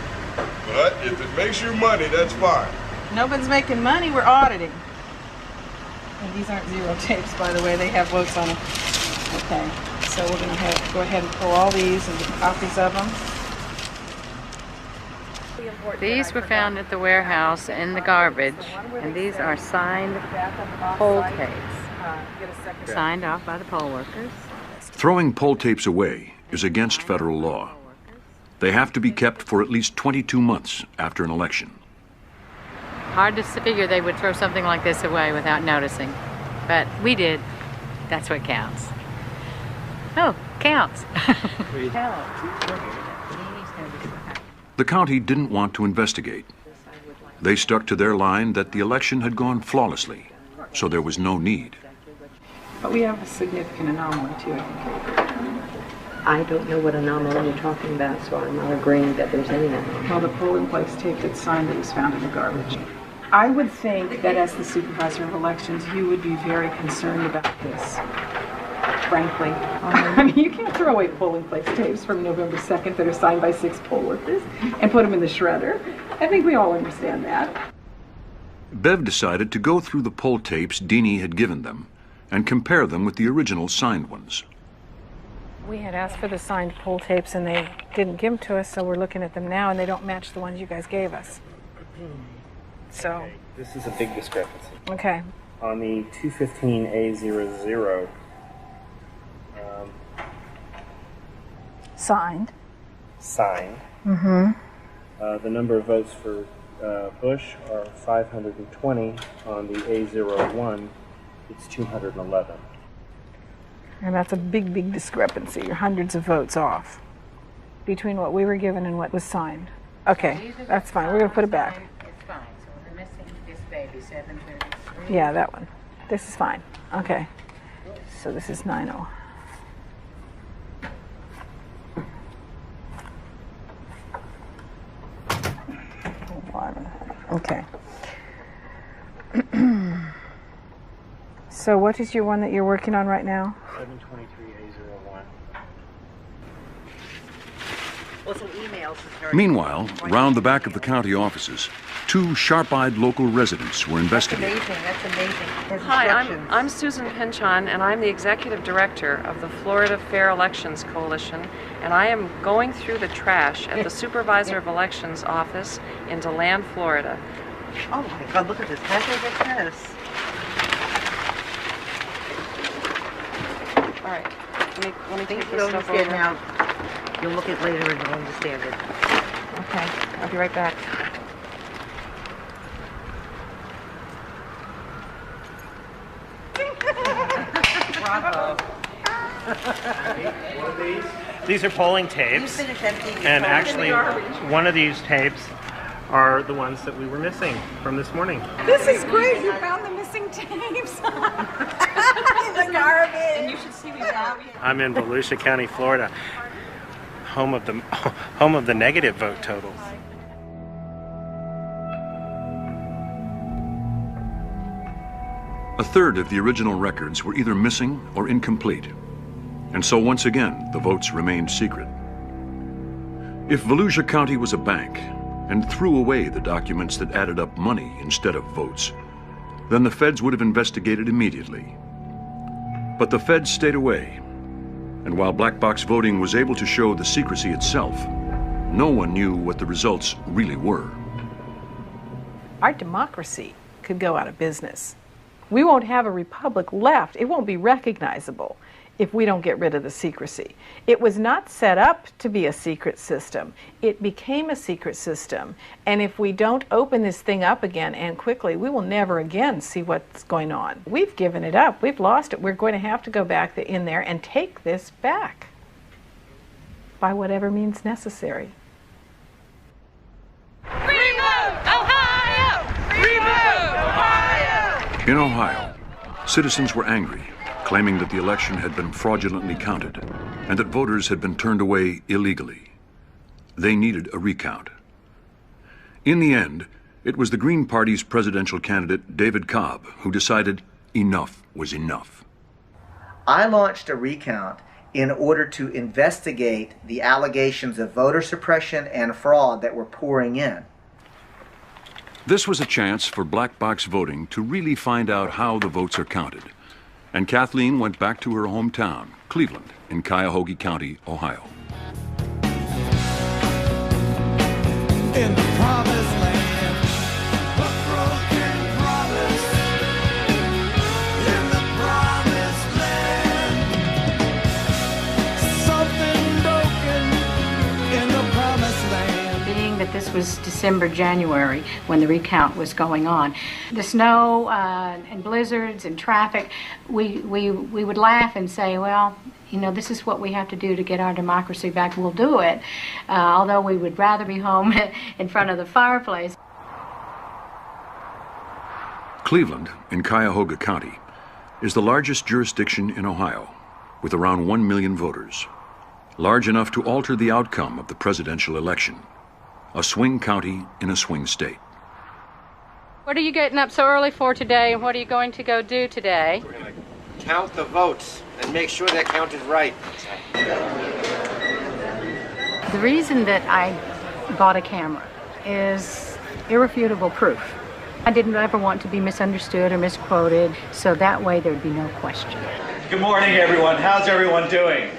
But if it makes you money, that's fine. Nobody's making money, we're auditing. And these aren't zero tapes, by the way, they have votes on them. Okay, so we're gonna go ahead and pull all these and get copies of them. These were found at the warehouse in the garbage, and these are signed poll tapes, signed off by the poll workers. Throwing poll tapes away is against federal law. They have to be kept for at least 22 months after an election. Hard to figure they would throw something like this away without noticing. But we did. That's what counts. Oh, counts. The county didn't want to investigate. They stuck to their line that the election had gone flawlessly, so there was no need. But we have a significant anomaly too, I think. I don't know what anomaly you're talking about, so I'm not agreeing that there's any anomaly. Well, the polling place tape that's signed that was found in the garbage. I would think that as the supervisor of elections, you would be very concerned about this, frankly. I mean, you can't throw away polling place tapes from November 2nd that are signed by 6 poll workers and put them in the shredder. I think we all understand that. Bev decided to go through the poll tapes Deanie had given them and compare them with the original signed ones. We had asked for the signed poll tapes and they didn't give them to us, so we're looking at them now and they don't match the ones you guys gave us. So. Okay. This is a big discrepancy. Okay. On the 215A00, signed. Signed. Mm-hmm. The number of votes for Bush are 520. On the A01, it's 211. And that's a big, big discrepancy. You're hundreds of votes off between what we were given and what was signed. Okay, that's fine. We're going to put it back. It's fine. So we're missing this baby, 733. Yeah, that one. This is fine. Okay. So this is 90. Okay. So what is your one that you're working on right now? 723A01. Well, some emails. Meanwhile, round the back of the county offices, 2 sharp-eyed local residents were investigating. That's amazing. Hi, I'm Susan Pinchon, and I'm the Executive Director of the Florida Fair Elections Coalition, and I am going through the trash at the Supervisor of Elections office in DeLand, Florida. Oh my God, look at this. How did I get this? All right, let me take You this don't stuff understand over. now. You'll look at it later and you'll understand it. Okay, I'll be right back. Bravo. These are polling tapes, and actually one of these tapes are the ones that we were missing from this morning. This is great. You found the missing tapes. The garbage. And you should see me now. I'm in Volusia County, Florida, home of the negative vote totals. A third of the original records were either missing or incomplete, and so once again the votes remained secret. If Volusia County was a bank and threw away the documents that added up money instead of votes, then the feds would have investigated immediately. But the feds stayed away, and while black box voting was able to show the secrecy itself, no one knew what the results really were. Our democracy could go out of business. We won't have a republic left. It won't be recognizable if we don't get rid of the secrecy. It was not set up to be a secret system. It became a secret system. And if we don't open this thing up again and quickly, we will never again see what's going on. We've given it up. We've lost it. We're going to have to go back in there and take this back by whatever means necessary. Revote Ohio! Revote Ohio! In Ohio, citizens were angry, claiming that the election had been fraudulently counted and that voters had been turned away illegally. They needed a recount. In the end, it was the Green Party's presidential candidate, David Cobb, who decided enough was enough. I launched a recount in order to investigate the allegations of voter suppression and fraud that were pouring in. This was a chance for black box voting to really find out how the votes are counted. And Kathleen went back to her hometown, Cleveland, in Cuyahoga County, Ohio. In the promised land, a broken promise. In the promised land, something broken in the promised land. was December, January, when the recount was going on. The snow and blizzards and traffic, we would laugh and say, well, you know, this is what we have to do to get our democracy back. We'll do it, although we would rather be home in front of the fireplace. Cleveland, in Cuyahoga County, is the largest jurisdiction in Ohio, with around 1 million voters, large enough to alter the outcome of the presidential election, a swing county in a swing state. What are you getting up so early for today, and what are you going to go do today? We're going to count the votes and make sure they're counted right. The reason that I bought a camera is irrefutable proof. I didn't ever want to be misunderstood or misquoted, so that way there'd be no question. Good morning, everyone. How's everyone doing?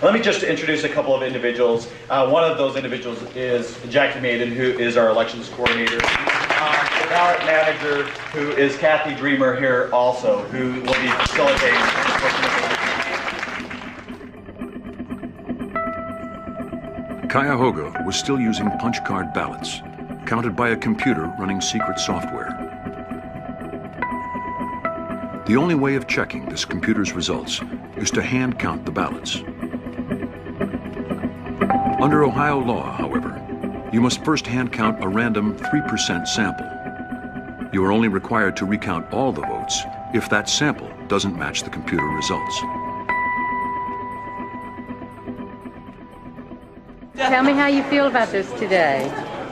Let me just introduce a couple of individuals. One of those individuals is Jackie Maiden, who is our elections coordinator. The ballot manager, who is Kathy Dreamer here also, who will be facilitating. Cuyahoga was still using punch card ballots, counted by a computer running secret software. The only way of checking this computer's results is to hand count the ballots. Under Ohio law, however, you must first hand count a random 3% sample. You are only required to recount all the votes if that sample doesn't match the computer results. Tell me how you feel about this today.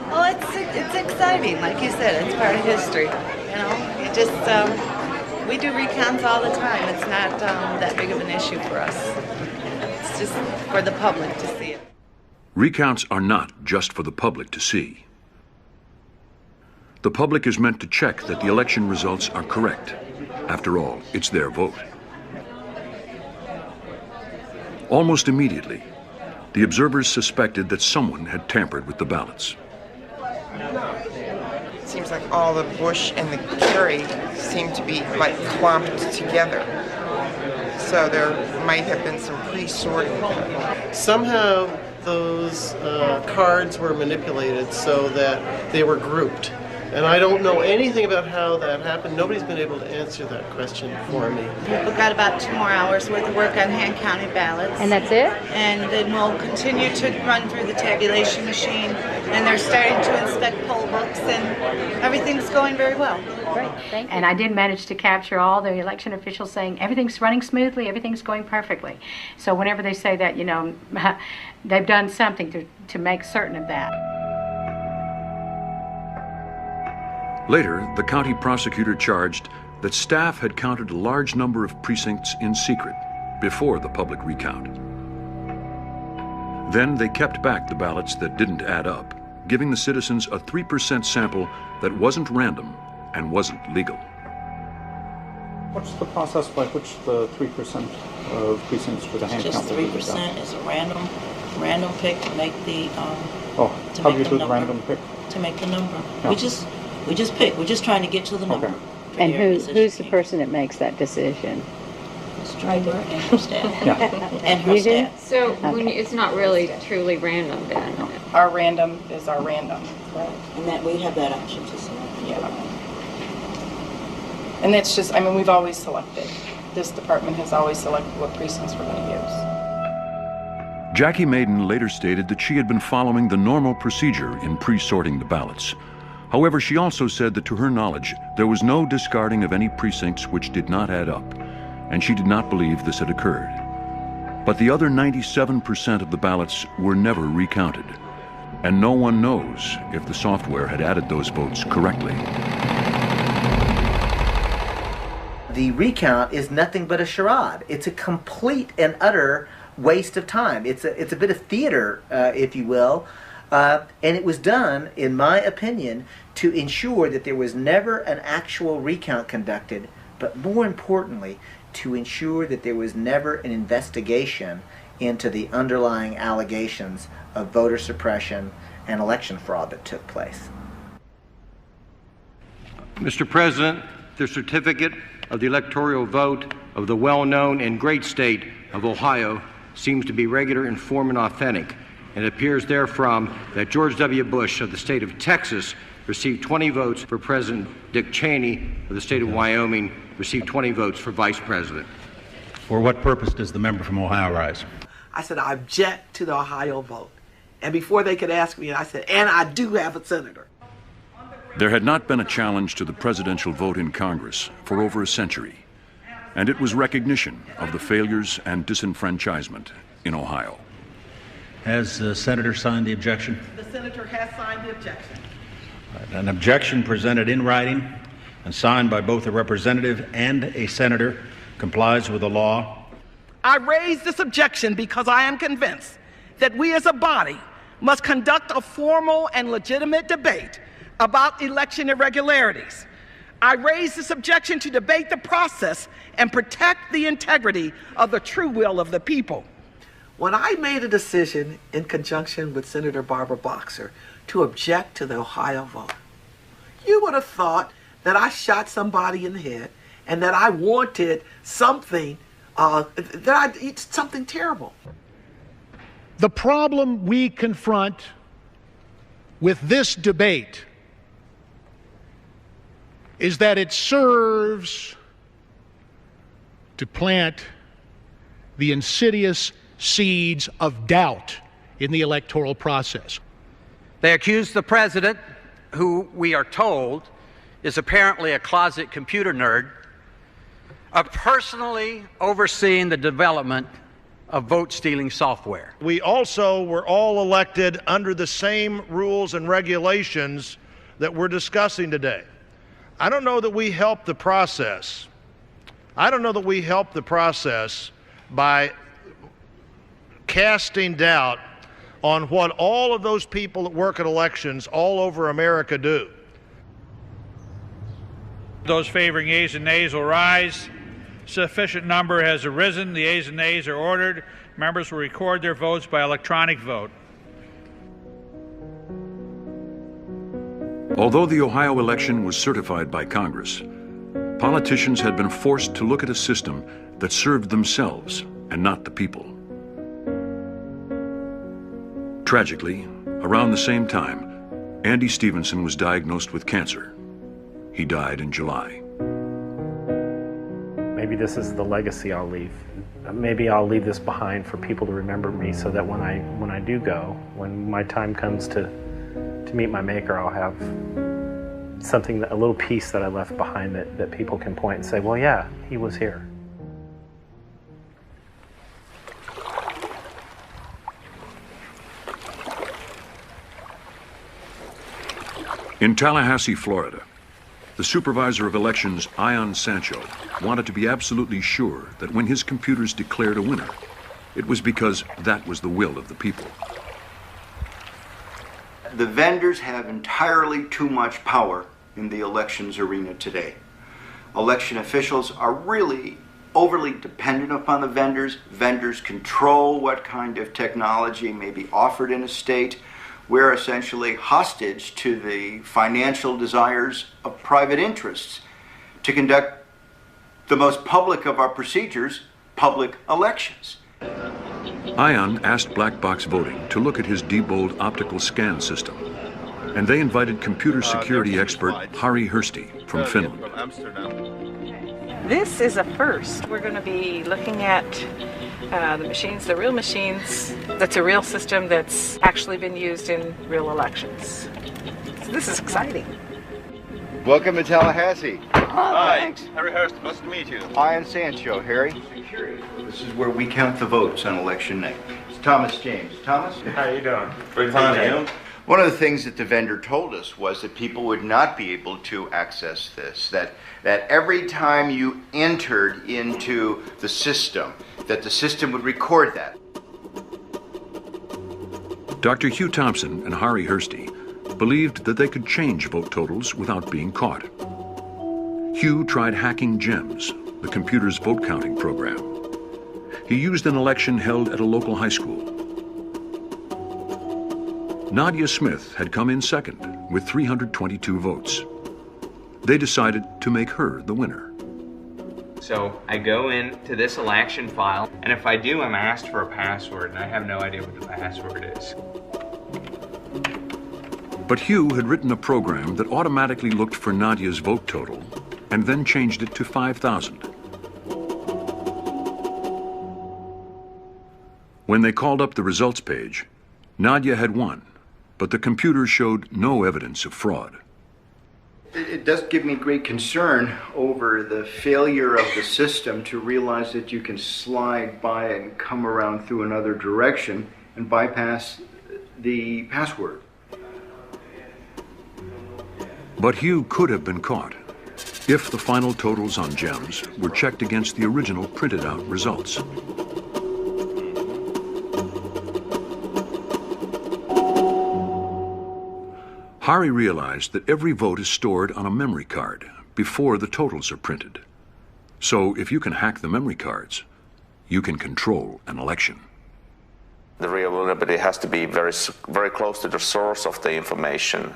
Well, it's exciting. Like you said, it's part of history. You know, it just we do recounts all the time. It's not that big of an issue for us. It's just for the public to see it. Recounts are not just for the public to see. The public is meant to check that the election results are correct. After all, it's their vote. Almost immediately, the observers suspected that someone had tampered with the ballots. It seems like all the Bush and the Kerry seem to be like clumped together. So there might have been some pre-sorting. Somehow those cards were manipulated so that they were grouped. And I don't know anything about how that happened. Nobody's been able to answer that question for me. We've got about 2 more hours worth of work on hand-counted ballots. And that's it? And then we'll continue to run through the tabulation machine. And they're starting to inspect poll books, and everything's going very well. Great, thank you. And I did manage to capture all the election officials saying everything's running smoothly, everything's going perfectly. So whenever they say that, you know, they've done something to make certain of that. Later, the county prosecutor charged that staff had counted a large number of precincts in secret before the public recount. Then they kept back the ballots that didn't add up, giving the citizens a 3% sample that wasn't random and wasn't legal. What's the process by which the 3% of precincts for the hand count? Just 3% is a random pick to make the. How do you do the random pick? To make the number. Yeah. We just pick. We're just trying to get to the number. Okay. And who's the person that makes that decision? Ms. Draper and her staff. Yeah. And her staff. So when it's not really truly random then? Our random is our random. Right. And that we have that option to select. Yeah. And it's just, I mean, we've always selected. This department has always selected what precincts we're going to use. Jackie Maiden later stated that she had been following the normal procedure in pre-sorting the ballots. However, she also said that to her knowledge, there was no discarding of any precincts which did not add up, and she did not believe this had occurred. But the other 97% of the ballots were never recounted, and no one knows if the software had added those votes correctly. The recount is nothing but a charade. It's a complete and utter waste of time. It's a bit of theater, if you will. And it was done, in my opinion, to ensure that there was never an actual recount conducted, but more importantly, to ensure that there was never an investigation into the underlying allegations of voter suppression and election fraud that took place. Mr. President, the certificate of the electoral vote of the well-known and great state of Ohio seems to be regular, informed, and authentic. And it appears therefrom that George W. Bush of the state of Texas received 20 votes for President. Dick Cheney of the state of Wyoming received 20 votes for Vice President. For what purpose does the member from Ohio rise? I said, I object to the Ohio vote. And before they could ask me, I said, and I do have a senator. There had not been a challenge to the presidential vote in Congress for over a century, and it was recognition of the failures and disenfranchisement in Ohio. Has the senator signed the objection? The senator has signed the objection. An objection presented in writing and signed by both a representative and a senator complies with the law. I raise this objection because I am convinced that we as a body must conduct a formal and legitimate debate about election irregularities. I raise this objection to debate the process and protect the integrity of the true will of the people. When I made a decision in conjunction with Senator Barbara Boxer to object to the Ohio vote, you would have thought that I shot somebody in the head and that I wanted something, something terrible. The problem we confront with this debate is that it serves to plant the insidious seeds of doubt in the electoral process. They accuse the president, who we are told is apparently a closet computer nerd, of personally overseeing the development of vote-stealing software. We also were all elected under the same rules and regulations that we're discussing today. I don't know that we helped the process. I don't know that we helped the process by casting doubt on what all of those people that work at elections all over America do. Those favoring yeas and nays will rise. Sufficient number has arisen. The yeas and nays are ordered. Members will record their votes by electronic vote. Although the Ohio election was certified by Congress, politicians had been forced to look at a system that served themselves and not the people. Tragically, around the same time, Andy Stevenson was diagnosed with cancer. He died in July. Maybe this is the legacy I'll leave. Maybe I'll leave this behind for people to remember me, so that when I do go, when my time comes to meet my maker, I'll have something, a little piece that I left behind that people can point and say, well, yeah, he was here. In Tallahassee, Florida, the supervisor of elections, Ion Sancho, wanted to be absolutely sure that when his computers declared a winner, it was because that was the will of the people. The vendors have entirely too much power in the elections arena today. Election officials are really overly dependent upon the vendors. Vendors control what kind of technology may be offered in a state. We're essentially hostage to the financial desires of private interests to conduct the most public of our procedures, public elections. Ion asked Black Box Voting to look at his Diebold optical scan system, and they invited computer security expert Harri Hursti from Finland. This is a first. We're going to be looking at the machines, the real machines. That's a real system that's actually been used in real elections. So this is exciting. Welcome to Tallahassee. Hi. Thanks. Harri Hursti, nice to meet you. Ion Sancho, Harry. This is where we count the votes on election night. It's Thomas James. Thomas? How you doing? Great to you. One of the things that the vendor told us was that people would not be able to access this, that every time you entered into the system, that the system would record that. Dr. Hugh Thompson and Harri Hursti believed that they could change vote totals without being caught. Hugh tried hacking GEMS, the computer's vote counting program. He used an election held at a local high school. Nadia Smith had come in second with 322 votes. They decided to make her the winner. So I go into this election file, and if I do, I'm asked for a password, and I have no idea what the password is. But Hugh had written a program that automatically looked for Nadia's vote total and then changed it to 5,000. When they called up the results page, Nadia had won, but the computer showed no evidence of fraud. It does give me great concern over the failure of the system to realize that you can slide by and come around through another direction and bypass the password. But Hugh could have been caught if the final totals on GEMS were checked against the original printed out results. Hari realized that every vote is stored on a memory card before the totals are printed. So if you can hack the memory cards, you can control an election. The real vulnerability has to be very, very close to the source of the information.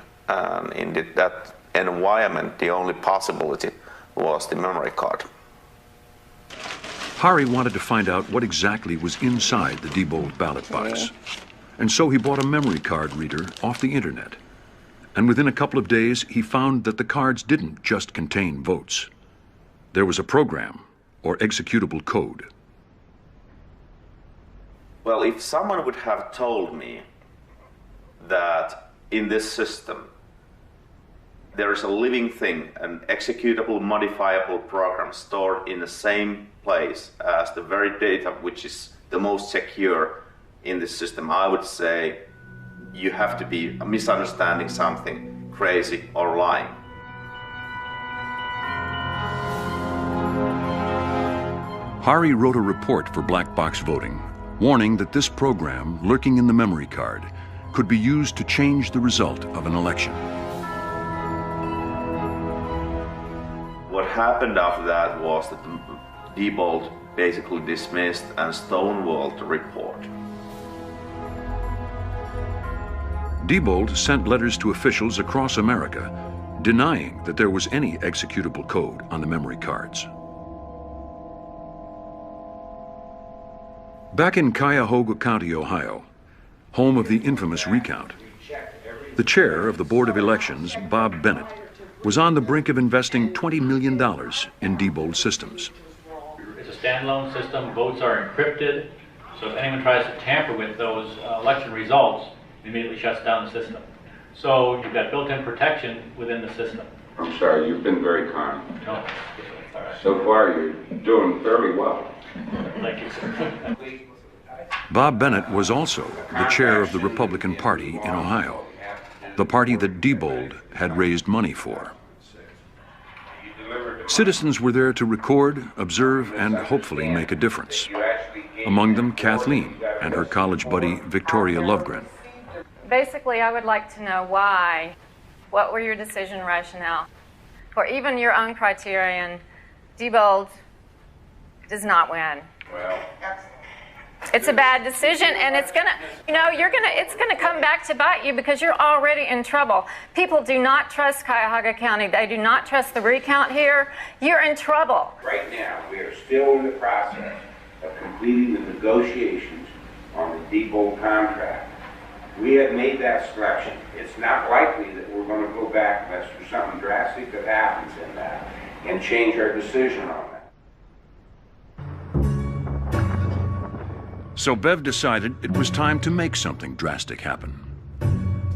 In that environment, the only possibility was the memory card. Hari wanted to find out what exactly was inside the Diebold ballot box. And so he bought a memory card reader off the internet. And within a couple of days, he found that the cards didn't just contain votes. There was a program or executable code. Well, if someone would have told me that in this system there is a living thing, an executable, modifiable program stored in the same place as the very data which is the most secure in this system, I would say you have to be misunderstanding something, crazy, or lying. Hari wrote a report for black box voting, warning that this program, lurking in the memory card, could be used to change the result of an election. What happened after that was that Diebold basically dismissed and stonewalled the report. Diebold sent letters to officials across America denying that there was any executable code on the memory cards. Back in Cuyahoga County, Ohio, home of the infamous recount, the chair of the Board of Elections, Bob Bennett, was on the brink of investing $20 million in Diebold systems. It's a standalone system. Votes are encrypted, so if anyone tries to tamper with those election results, it immediately shuts down the system. So you've got built-in protection within the system. I'm sorry, you've been very kind. No, all right. So far, you're doing fairly well. Thank you, sir. Bob Bennett was also the chair of the Republican Party in Ohio, the party that Diebold had raised money for. Citizens were there to record, observe, and hopefully make a difference. Among them, Kathleen and her college buddy, Victoria Lovegren. Basically, I would like to know why. What were your decision rationale? For even your own criterion, Diebold does not win. Well, it's a bad decision, and it's gonna, it's gonna come back to bite you because you're already in trouble. People do not trust Cuyahoga County. They do not trust the recount here. You're in trouble. right now, we are still in the process of completing the negotiations on the Diebold contract. We have made that selection. It's not likely that we're going to go back unless there's something drastic that happens in that and change our decision on that. So Bev decided it was time to make something drastic happen.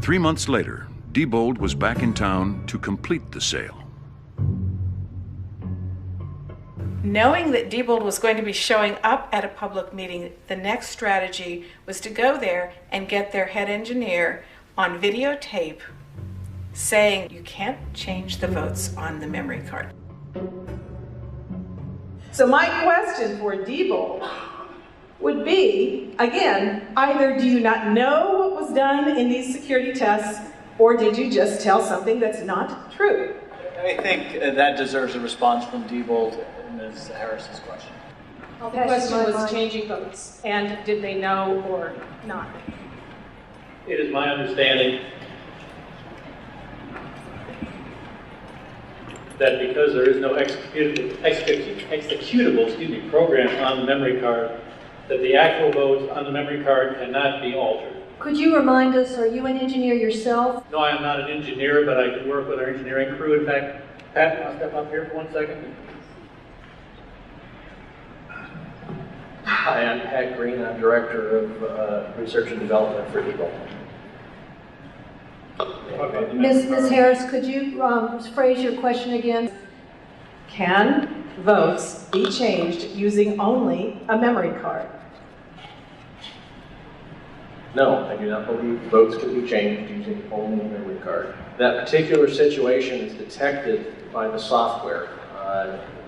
3 months later, Diebold was back in town to complete the sale. Knowing that Diebold was going to be showing up at a public meeting, the next strategy was to go there and get their head engineer on videotape saying you can't change the votes on the memory card. So my question for Diebold would be, again, either do you not know what was done in these security tests, or did you just tell something that's not true? I think that deserves a response from Diebold and Ms. Harris's question. The question was changing votes, and did they know or not? It is my understanding that because there is no executable program on the memory card, that the actual votes on the memory card cannot be altered. Could you remind us, are you an engineer yourself? No, I am not an engineer, but I can work with our engineering crew. In fact, Pat, want to step up here for 1 second? Hi, I'm Pat Green. I'm Director of Research and Development for Diebold. Okay. Ms. Harris, could you phrase your question again? Can votes be changed using only a memory card? No, I do not believe votes can be changed using only a memory card. That particular situation is detected by the software.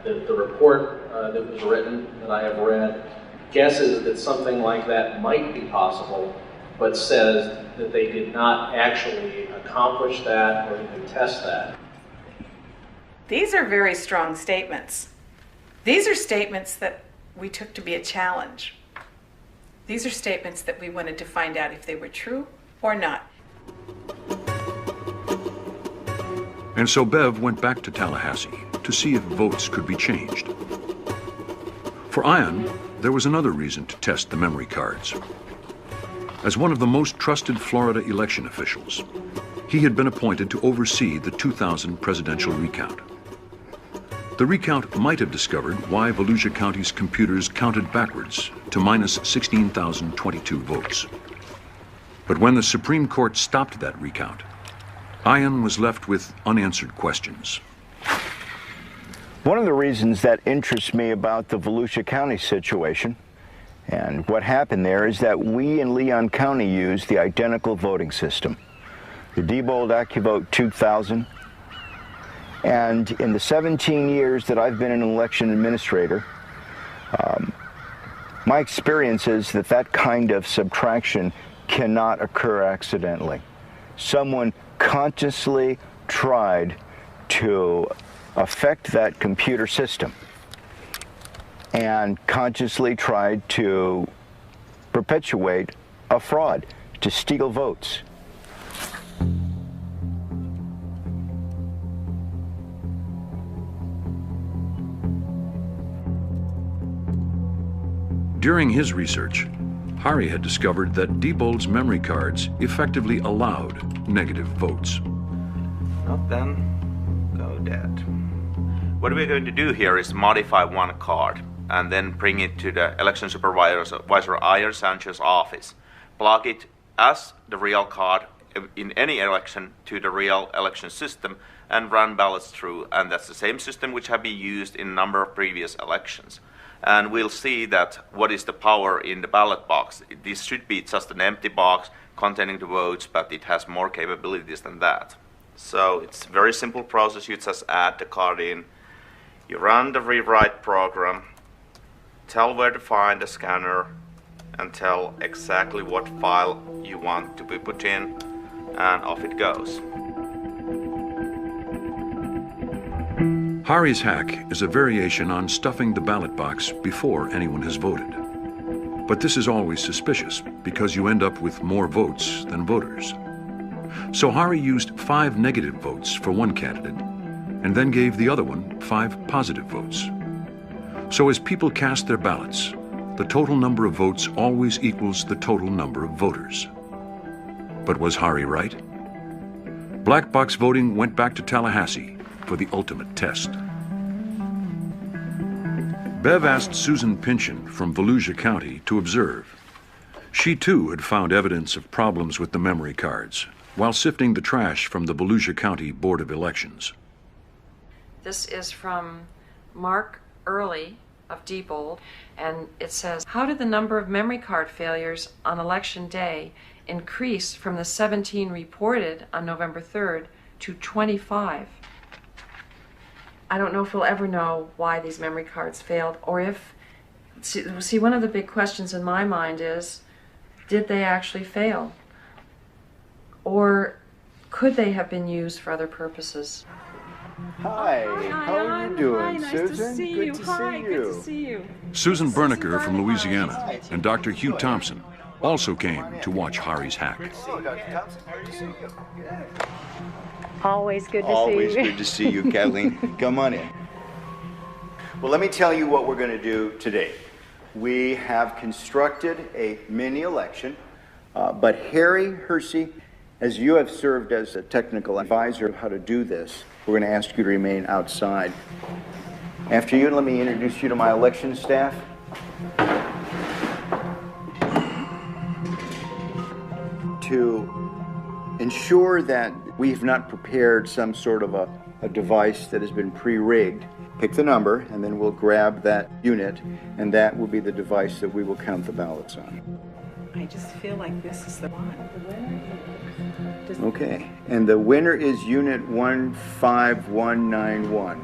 The report that was written, that I have read, guesses that something like that might be possible, but says that they did not actually accomplish that or even test that. These are very strong statements. These are statements that we took to be a challenge. These are statements that we wanted to find out if they were true or not. And so Bev went back to Tallahassee to see if votes could be changed. For Ian, there was another reason to test the memory cards. As one of the most trusted Florida election officials, he had been appointed to oversee the 2000 presidential recount. The recount might have discovered why Volusia County's computers counted backwards to minus 16,022 votes. But when the Supreme Court stopped that recount, Ian was left with unanswered questions. One of the reasons that interests me about the Volusia County situation and what happened there is that we in Leon County use the identical voting system, the Diebold AccuVote 2000. And in the 17 years that I've been an election administrator, my experience is that that kind of subtraction cannot occur accidentally. Someone consciously tried to affect that computer system and consciously tried to perpetuate a fraud, to steal votes. During his research, Hari had discovered that Diebold's memory cards effectively allowed negative votes. Not then, go dead. What we're going to do here is modify one card and then bring it to the election supervisor Iyer Sanchez's office. Plug it as the real card in any election to the real election system and run ballots through. And that's the same system which have been used in a number of previous elections. And we'll see that what is the power in the ballot box. This should be just an empty box containing the votes, but it has more capabilities than that. So it's a very simple process. You just add the card in, you run the rewrite program, tell where to find the scanner, and tell exactly what file you want to be put in, and off it goes. Hari's hack is a variation on stuffing the ballot box before anyone has voted. But this is always suspicious because you end up with more votes than voters. So Hari used 5 negative votes for one candidate and then gave the other one 5 positive votes. So as people cast their ballots, the total number of votes always equals the total number of voters. But was Hari right? Black box voting went back to Tallahassee for the ultimate test. Bev asked Susan Pynchon from Volusia County to observe. She too had found evidence of problems with the memory cards while sifting the trash from the Volusia County Board of Elections. This is from Mark Early of Diebold, and it says, how did the number of memory card failures on election day increase from the 17 reported on November 3rd to 25? I don't know if we'll ever know why these memory cards failed, or if, see, one of the big questions in my mind is, did they actually fail? Or could they have been used for other purposes? Hi, how are you doing, Hi, Susan? Nice to see you. Hi, good to see you. Susan Berniker from Louisiana and Dr. Hugh Thompson also came to watch Hari's hack. Always good to see you. Always good to see you, Kathleen. Come on in. Well, let me tell you what we're going to do today. We have constructed a mini election, but Harry Hersey, as you have served as a technical advisor of how to do this, we're going to ask you to remain outside. After you, let me introduce you to my election staff. To ensure that we have not prepared some sort of a device that has been pre-rigged, pick the number, and then we'll grab that unit, and that will be the device that we will count the ballots on. I just feel like this is the one. Okay, and the winner is unit 15191.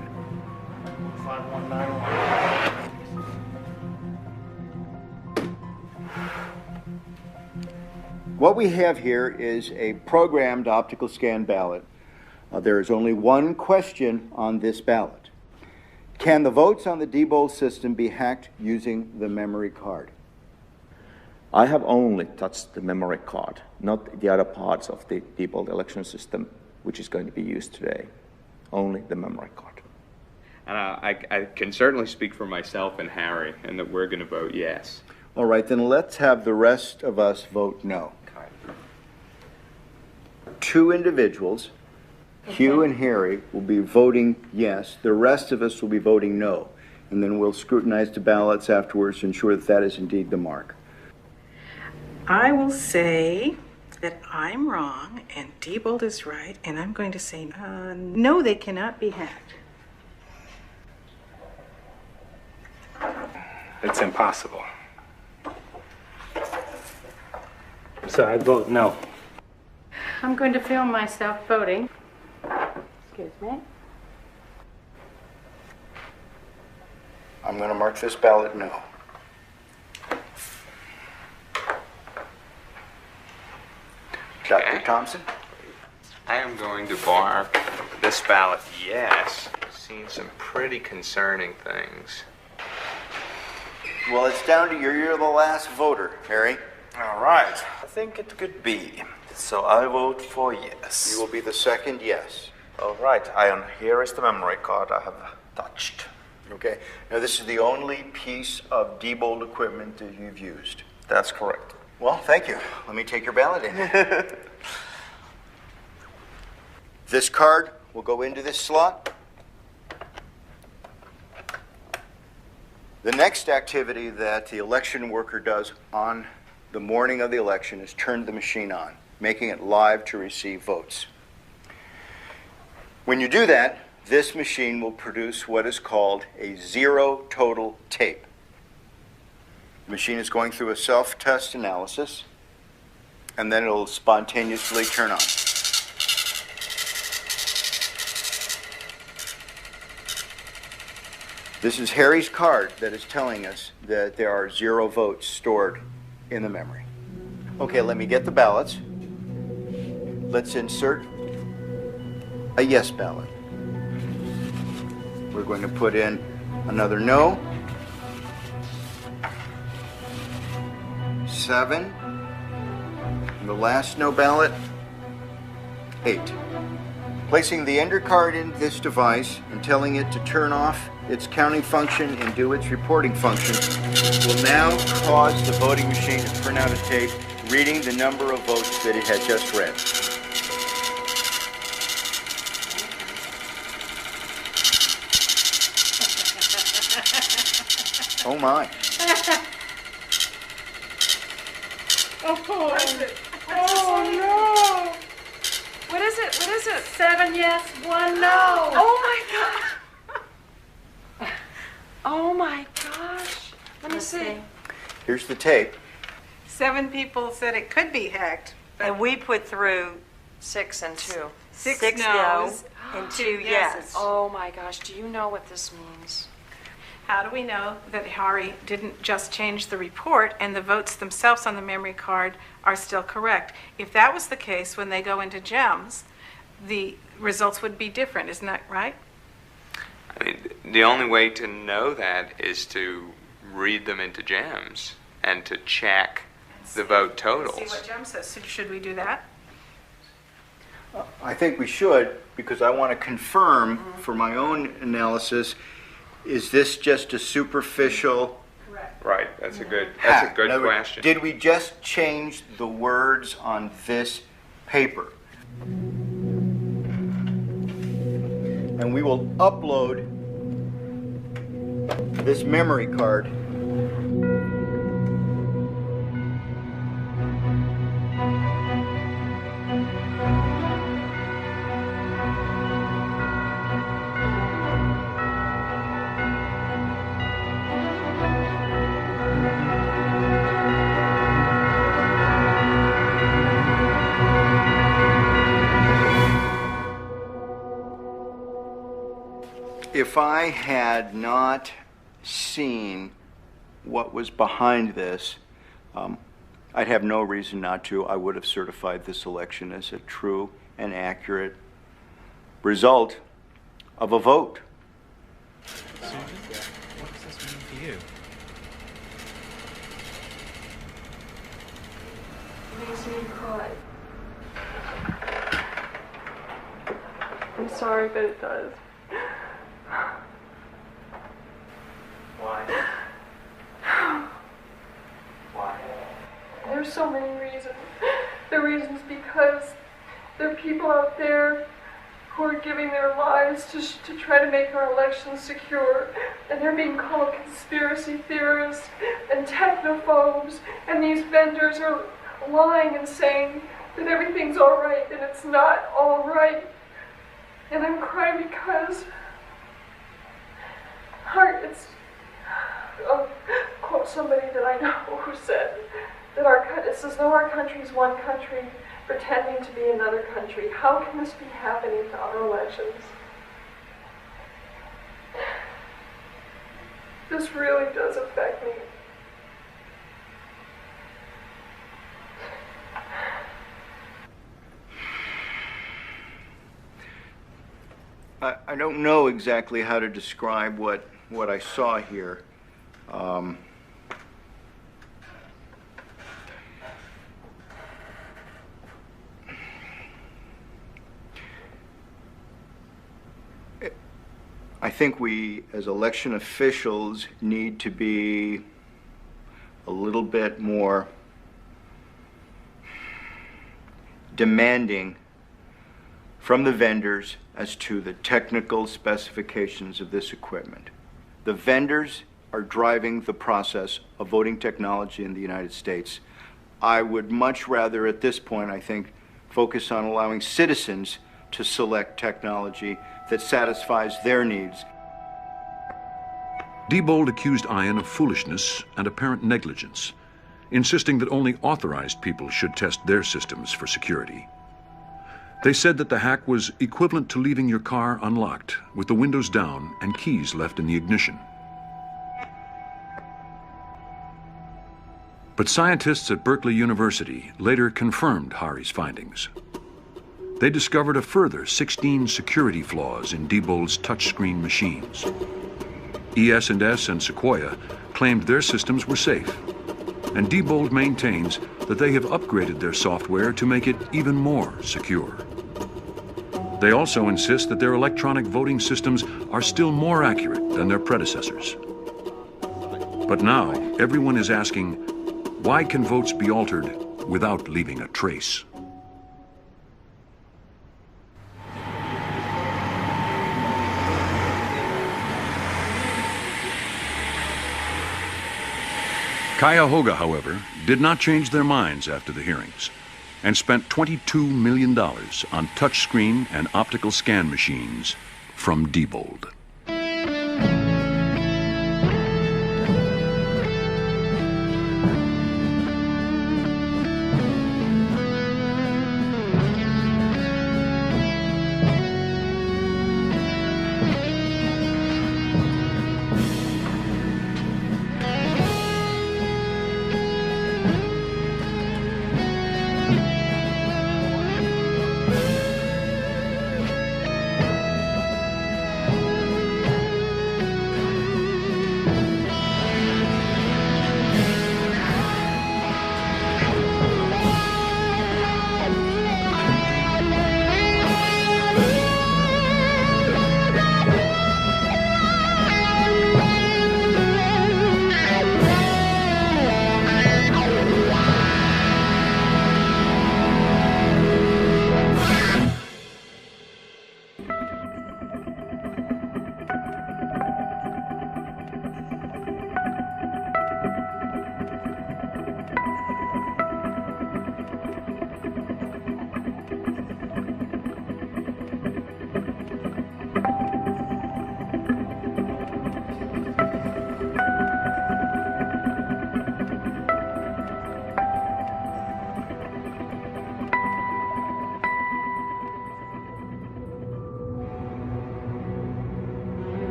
5191. What we have here is a programmed optical scan ballot. There is only one question on this ballot. Can the votes on the Diebold system be hacked using the memory card? I have only touched the memory card, not the other parts of the Diebold election system, which is going to be used today. Only the memory card. And I can certainly speak for myself and Harry, and that we're going to vote yes. All right, then let's have the rest of us vote no. Two individuals, Hugh and Harry, will be voting yes. The rest of us will be voting no. And then we'll scrutinize the ballots afterwards to ensure that that is indeed the mark. I will say that I'm wrong and Diebold is right, and I'm going to say no, they cannot be hacked. It's impossible. So I vote no. I'm going to film myself voting. Excuse me. I'm going to mark this ballot no. Dr. Thompson? I am going to mark this ballot yes. I've seen some pretty concerning things. Well, it's down to you. You're the last voter, Harry. All right. I think it could be. So I vote for yes. You will be the second yes. All right. Here is the memory card I have touched. Okay. Now, this is the only piece of Diebold equipment that you've used. That's correct. Well, thank you. Let me take your ballot in. This card will go into this slot. The next activity that the election worker does on the morning of the election is turn the machine on, making it live to receive votes. When you do that, this machine will produce what is called a zero total tape. The machine is going through a self-test analysis, and then it'll spontaneously turn on. This is Harry's card that is telling us that there are 0 votes stored in the memory. Okay, let me get the ballots. Let's insert a yes ballot. We're going to put in another no. 7. And the last no ballot, 8. Placing the ender card in this device and telling it to turn off its counting function and do its reporting function will now cause the voting machine to print out a tape reading the number of votes that it had just read. Oh my. Oh no! What is it? What is it? 7 yes, 1 no. Oh my gosh! Oh my gosh! Let me see. Here's the tape. 7 people said it could be hacked. And we put through 6 and 2. 6 no's no's and 2 2 yeses. yeses. Oh my gosh! Do you know what this means? How do we know that Harry didn't just change the report and the votes themselves on the memory card are still correct? If that was the case, when they go into GEMS, the results would be different, isn't that right? I mean, the only way to know that is to read them into GEMS and to check the vote totals. See what GEMS says. So should we do that? I think we should, because I want to confirm for my own analysis, is this just a superficial Right, that's a good hack? question. Did we just change the words on this paper? And we will upload this memory card if I had not seen what was behind this, I'd have no reason not to. I would have certified this election as a true and accurate result of a vote. Susan, what does this mean to you? It makes me cry. I'm sorry, but it does. Why? Why? There's so many reasons. The reasons because there are people out there who are giving their lives to try to make our elections secure, and they're being called conspiracy theorists and technophobes, and these vendors are lying and saying that everything's all right, and it's not all right. And I'm crying because it's I'll quote somebody that I know who said that it's as though our country is one country pretending to be another country. How can this be happening to our elections? This really does affect me. I don't know exactly how to describe what I saw here. I think we, as election officials, need to be a little bit more demanding from the vendors as to the technical specifications of this equipment. The vendors are driving the process of voting technology in the United States. I would much rather, at this point, I think, focus on allowing citizens to select technology that satisfies their needs. Diebold accused Ian of foolishness and apparent negligence, insisting that only authorized people should test their systems for security. They said that the hack was equivalent to leaving your car unlocked, with the windows down and keys left in the ignition. But scientists at Berkeley University later confirmed Hari's findings. They discovered a further 16 security flaws in Diebold's touchscreen machines. ES&S and Sequoia claimed their systems were safe, and Diebold maintains that they have upgraded their software to make it even more secure. They also insist that their electronic voting systems are still more accurate than their predecessors. But now, everyone is asking, why can votes be altered without leaving a trace? Cuyahoga, however, did not change their minds after the hearings and spent $22 million on touchscreen and optical scan machines from Diebold.